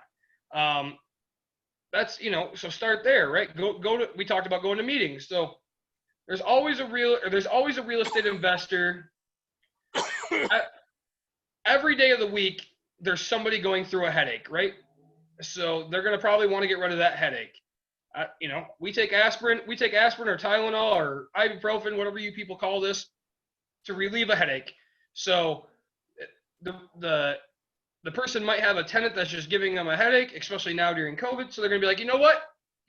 That's so start there, right? We talked about going to meetings. So there's always a real estate investor. Every day of the week there's somebody going through a headache, right? So they're going to probably want to get rid of that headache. We take aspirin or Tylenol or ibuprofen, whatever you people call this, to relieve a headache. So the person might have a tenant that's just giving them a headache, especially now during COVID. So they're going to be like, you know what?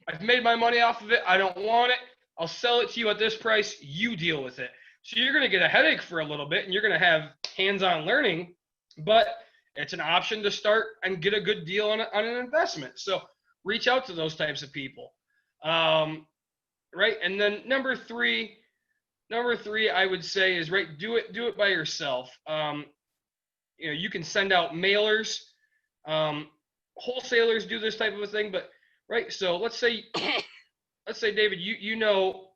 I've made my money off of it. I don't want it. I'll sell it to you at this price. You deal with it. So you're going to get a headache for a little bit, and you're going to have hands-on learning, but it's an option to start and get a good deal on an investment. So reach out to those types of people. Right. And then number three, I would say is, right, do it by yourself. You can send out mailers. Wholesalers do this type of a thing, but right. So let's say, David,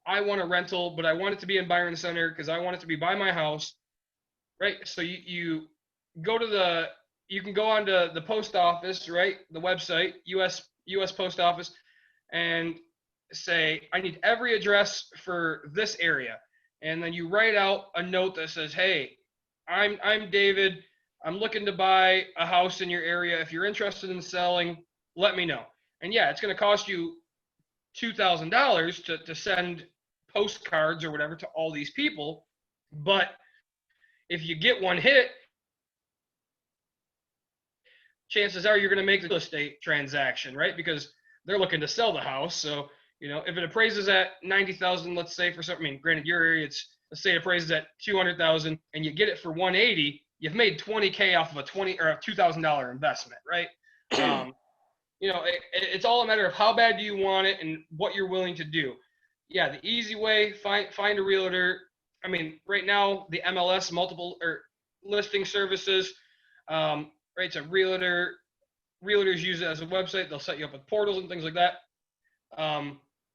I want a rental, but I want it to be in Byron Center because I want it to be by my house. Right. So you can go onto the post office, right? The website, US Post Office, and say, I need every address for this area. And then you write out a note that says, hey, I'm David. I'm looking to buy a house in your area. If you're interested in selling, let me know. And yeah, it's going to cost you $2,000 to send postcards or whatever to all these people. But if you get one hit, chances are you're going to make the real estate transaction, right? Because they're looking to sell the house. So, you know, if it appraises at 90,000, let's say for something, I mean, granted your area, let's say it appraises at 200,000 and you get it for 180, you've made 20K off of a $2,000 investment, right? You know, it's all a matter of how bad do you want it and what you're willing to do. Yeah, the easy way, find a realtor. I mean, right now the MLS multiple or listing services, right? It's a realtor. Realtors use it as a website. They'll set you up with portals and things like that.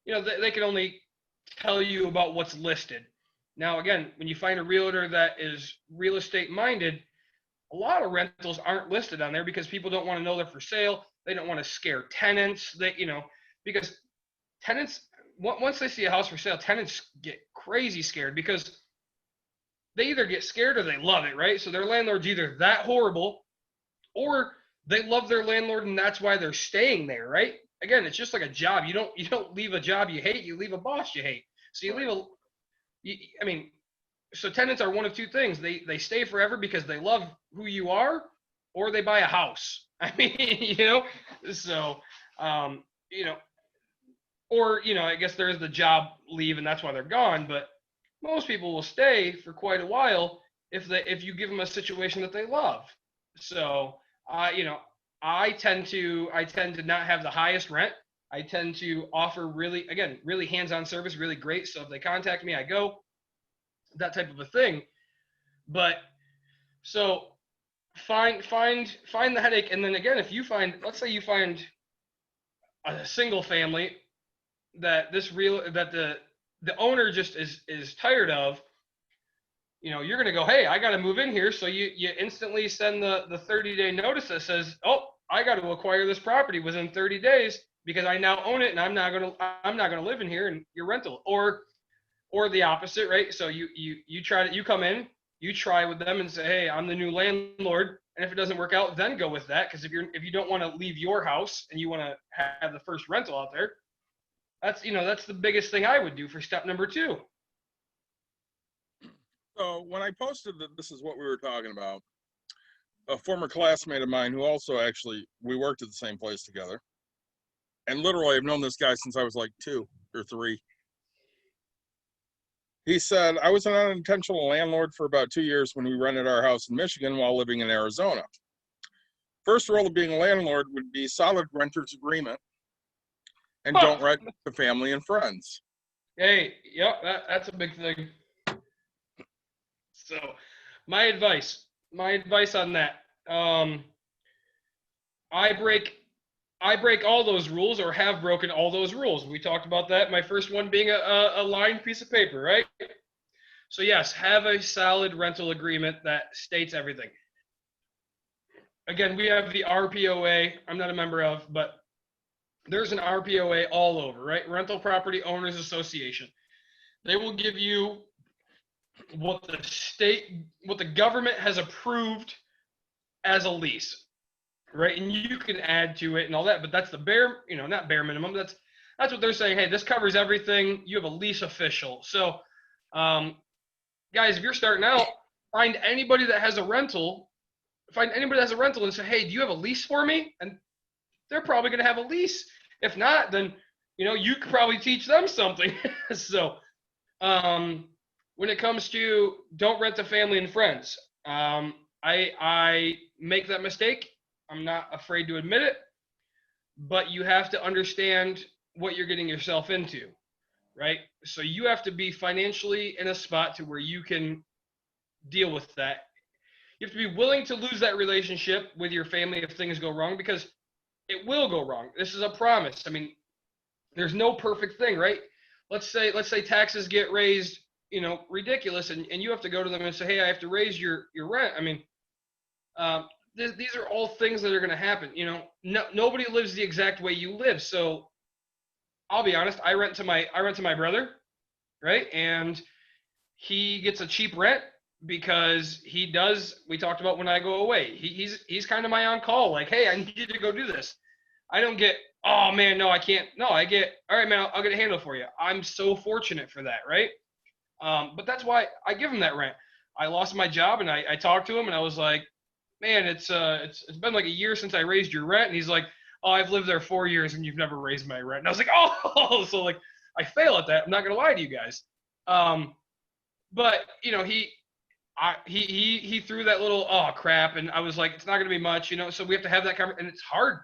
You know, they can only tell you about what's listed. Now, again, when you find a realtor that is real estate minded, a lot of rentals aren't listed on there because people don't want to know they're for sale. They don't want to scare tenants. You know, because tenants, once they see a house for sale, tenants get crazy scared because they either get scared or they love it, right? So their landlord's either that horrible or they love their landlord and that's why they're staying there, right? Again, it's just like a job. You don't leave a job you hate, you leave a boss you hate. So you leave I mean, so tenants are one of two things. They stay forever because they love who you are, or they buy a house. I mean, you know, so you know, or you know, I guess there's the job leave and that's why they're gone. But most people will stay for quite a while if you give them a situation that they love. So you know, I tend to not have the highest rent. I tend to offer really hands-on service, really great. So if they contact me, I go, that type of a thing. But so find the headache. And then again, if you find, let's say you find a single family that the owner just is tired of, you know, you're going to go, hey, I got to move in here. So you instantly send the 30-day notice that says, oh, I got to acquire this property within 30 days because I now own it and I'm not going to live in here and your rental, or the opposite, right? So you come in, you try with them and say, hey, I'm the new landlord. And if it doesn't work out, then go with that. Cause if you don't want to leave your house and you want to have the first rental out there, that's the biggest thing I would do for step number 2. So when I posted that this is what we were talking about, a former classmate of mine who also we worked at the same place together. And literally I've known this guy since I was like 2 or 3. He said, I was an unintentional landlord for about 2 years when we rented our house in Michigan while living in Arizona. First rule of being a landlord would be solid renter's agreement and don't rent to family and friends. Hey, yep, that's a big thing. So my advice on that, I break all those rules or have broken all those rules. We talked about that. My first one being a lined piece of paper, right? So yes, have a solid rental agreement that states everything. Again, we have the RPOA. I'm not a member of, but there's an RPOA all over, right? Rental Property Owners Association. They will give you what the government has approved as a lease, right? And you can add to it and all that, but that's the bare, not bare minimum. That's what they're saying. Hey, this covers everything. You have a lease official. So, guys, if you're starting out, find anybody that has a rental and say, hey, do you have a lease for me? And they're probably going to have a lease. If not, then, you could probably teach them something. So, when it comes to don't rent to family and friends, I make that mistake. I'm not afraid to admit it, but you have to understand what you're getting yourself into, right? So you have to be financially in a spot to where you can deal with that. You have to be willing to lose that relationship with your family if things go wrong, because it will go wrong. This is a promise. I mean, there's no perfect thing, right? Let's say taxes get raised, ridiculous, and you have to go to them and say, hey, I have to raise your rent. I mean, these are all things that are going to happen. Nobody lives the exact way you live. So I'll be honest, I rent to my brother, right? And he gets a cheap rent because we talked about when I go away, he's kind of my on call, like, hey, I need you to go do this. I don't get, oh man, no, I can't. No, I get, all right, man, I'll get a handle for you. I'm so fortunate for that, right? But that's why I give him that rent. I lost my job, and I talked to him, and I was like, man, it's been like a year since I raised your rent, and he's like, oh, I've lived there 4 years, and you've never raised my rent. And I was like, oh, so like I fail at that. I'm not gonna lie to you guys. But you know, he threw that little oh crap, and I was like, it's not gonna be much, you know. So we have to have that conversation, and it's hard.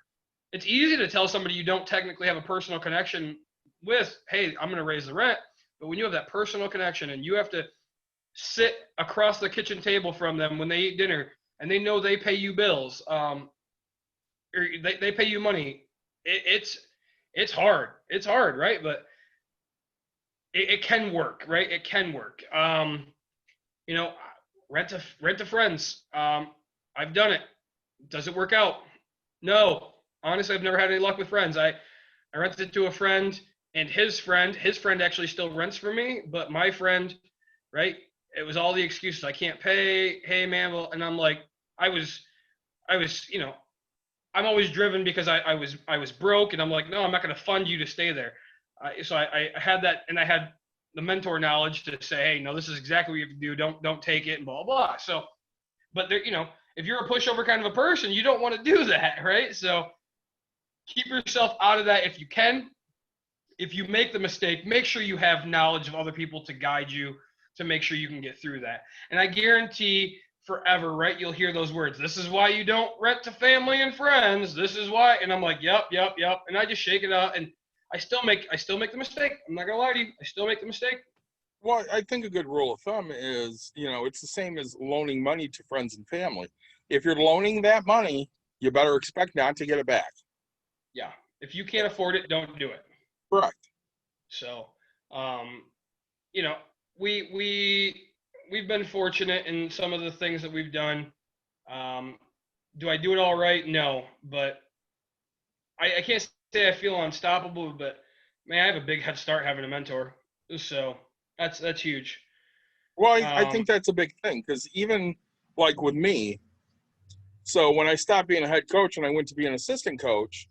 It's easy to tell somebody you don't technically have a personal connection with, hey, I'm gonna raise the rent. But when you have that personal connection and you have to sit across the kitchen table from them when they eat dinner and they know they pay you bills, or they pay you money, it's hard. It's hard, right? But it can work, right? It can work. You know, rent to friends. I've done it. Does it work out? No. Honestly, I've never had any luck with friends. I rented to a friend, and his friend actually still rents for me, but my friend, right? It was all the excuses. I can't pay. Hey, man, well, and I'm like, I was, you know, I'm always driven because I was broke, and I'm like, no, I'm not going to fund you to stay there. So I had that, and I had the mentor knowledge to say, hey, no, this is exactly what you have to do. Don't take it, and blah blah. So, but there, you know, if you're a pushover kind of a person, you don't want to do that, right? So keep yourself out of that if you can. If you make the mistake, make sure you have knowledge of other people to guide you to make sure you can get through that. And I guarantee forever, right? You'll hear those words. This is why you don't rent to family and friends. This is why. And I'm like, yep. And I just shake it out, and I still make the mistake. I'm not gonna lie to you. I still make the mistake. Well, I think a good rule of thumb is, you know, it's the same as loaning money to friends and family. If you're loaning that money, you better expect not to get it back. Yeah. If you can't afford it, don't do it. Correct. So, you know, we've been fortunate in some of the things that we've done. Do I do it all right? No, but I can't say I feel unstoppable. But man, I have a big head start having a mentor, so that's huge. Well, I think that's a big thing because even like with me, so when I stopped being a head coach and I went to be an assistant coach,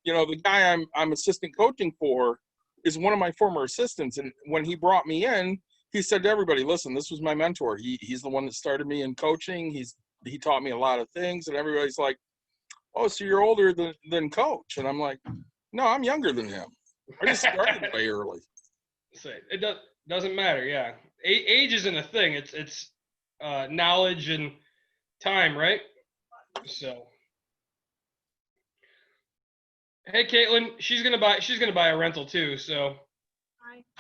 you know, the guy I'm assistant coaching for is one of my former assistants. And when he brought me in, he said to everybody, listen, this was my mentor. He's the one that started me in coaching. He taught me a lot of things. And everybody's like, oh, so you're older than coach. And I'm like, no, I'm younger than him. I just started way early. So it doesn't matter. Yeah. Age isn't a thing. It's knowledge and time, right? So, hey, Caitlin, she's gonna buy a rental too. So,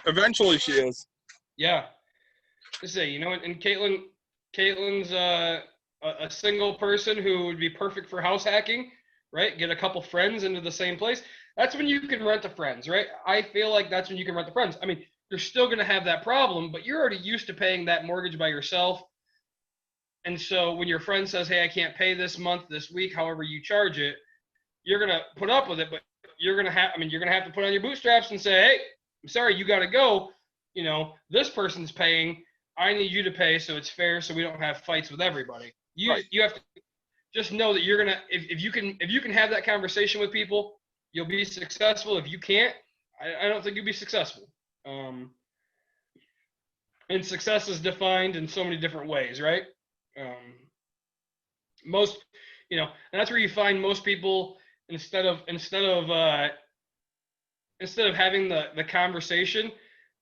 Eventually she is. yeah. To say, you know, and Caitlin's a single person who would be perfect for house hacking, right? Get a couple friends into the same place. That's when you can rent to friends, right? I feel like that's when you can rent to friends. I mean, you're still going to have that problem, but you're already used to paying that mortgage by yourself. And so when your friend says, hey, I can't pay this month, this week, however you charge it, you're going to put up with it, but you're going to have to put on your bootstraps and say, hey, I'm sorry, you got to go. You know, this person's paying. I need you to pay so it's fair so we don't have fights with everybody. You have to just know that you're going to, if you can have that conversation with people, you'll be successful. If you can't, I don't think you'll be successful. And success is defined in so many different ways, right? Most, you know, and that's where you find most people instead of having the conversation,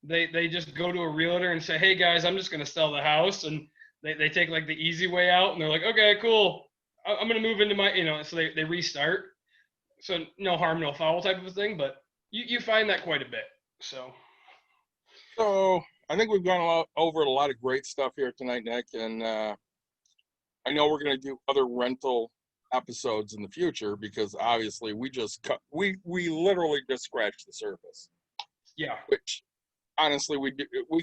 they just go to a realtor and say, hey guys, I'm just going to sell the house. And they take like the easy way out and they're like, okay, cool. I'm going to move into my, you know, so they restart. So no harm, no foul type of a thing, but you find that quite a bit. So I think we've gone over a lot of great stuff here tonight, Nick, and I know we're going to do other rental episodes in the future because obviously we literally just scratched the surface. Yeah. Which honestly we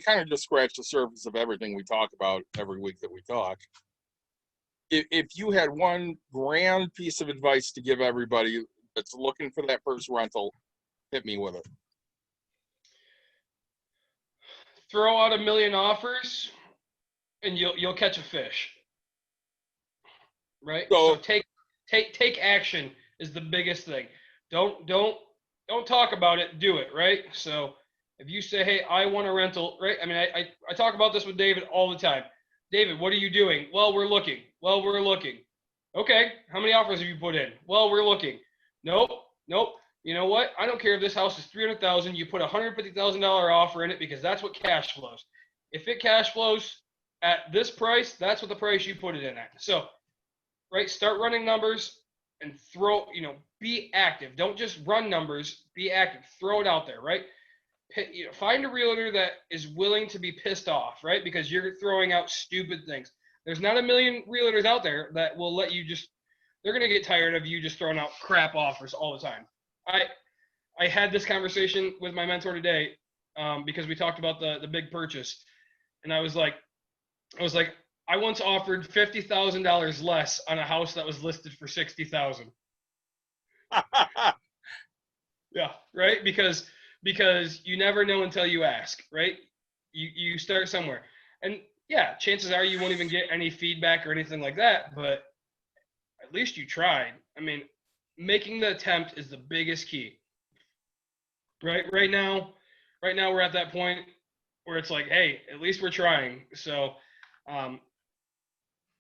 kind of just scratched the surface of everything we talk about every week that we talk. If you had one grand piece of advice to give everybody that's looking for that first rental, hit me with it. Throw out 1 million offers and you'll catch a fish. Right? So take action is the biggest thing. Don't talk about it, do it, right? So if you say, hey, I want a rental, right? I mean, I talk about this with David all the time. David, what are you doing? Well, we're looking. Well, we're looking. Okay, how many offers have you put in? Well, we're looking. Nope. You know what? I don't care if this house is $300,000. You put a $150,000 offer in it because that's what cash flows. If it cash flows at this price, that's what the price you put it in at. So, right, start running numbers and be active. Don't just run numbers. Be active. Throw it out there, right? Find a realtor that is willing to be pissed off, right? Because you're throwing out stupid things. There's not a million realtors out there that will let you they're going to get tired of you just throwing out crap offers all the time. I had this conversation with my mentor today because we talked about the big purchase. And I was like, I once offered $50,000 less on a house that was listed for $60,000. Yeah, right? Because you never know until you ask, right? You start somewhere. And yeah, chances are you won't even get any feedback or anything like that, but at least you tried. I mean, making the attempt is the biggest key. Right now we're at that point where it's like, hey, at least we're trying. So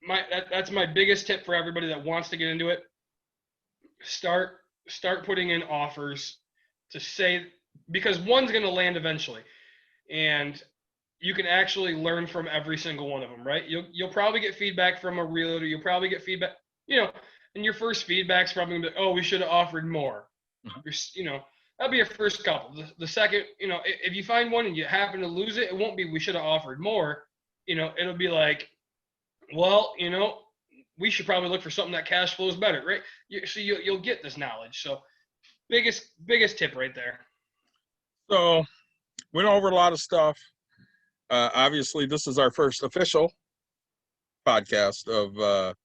that's my biggest tip for everybody that wants to get into it. Start putting in offers to say, because one's going to land eventually, and you can actually learn from every single one of them, right? You'll probably get feedback from a realtor. You'll probably get feedback, and your first feedback's probably gonna be, oh, we should have offered more. That'll be your first couple. The second, if you find one and you happen to lose it, it won't be we should have offered more. It'll be like, well, we should probably look for something that cash flows better, right? So you'll get this knowledge. So biggest tip right there. So went over a lot of stuff. Obviously, this is our first official podcast of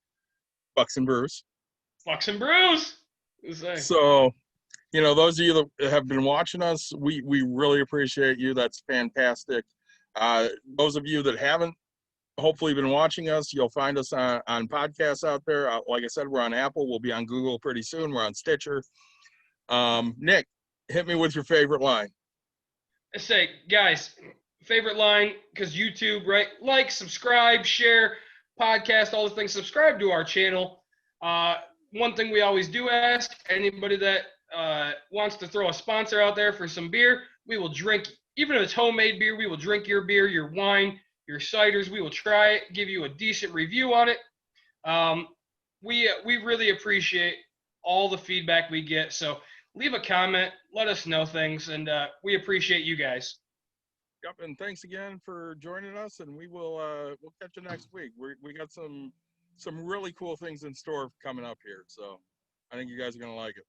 Bucks and Brews. Bucks and Brews. So, those of you that have been watching us, we really appreciate you. That's fantastic. Those of you that haven't hopefully been watching us, you'll find us on podcasts out there. Like I said, we're on Apple. We'll be on Google pretty soon. We're on Stitcher. Nick, hit me with your favorite line. I say, guys, favorite line, because YouTube, right? Like, subscribe, share, podcast, all the things. Subscribe to our channel. One thing we always do ask, anybody that wants to throw a sponsor out there for some beer, we will drink, even if it's homemade beer, we will drink your beer, your wine, your ciders. We will try it, give you a decent review on it. We really appreciate all the feedback we get. So leave a comment, let us know things, and we appreciate you guys. Yep, and thanks again for joining us, and we'll catch you next week. We got some really cool things in store coming up here, so I think you guys are going to like it.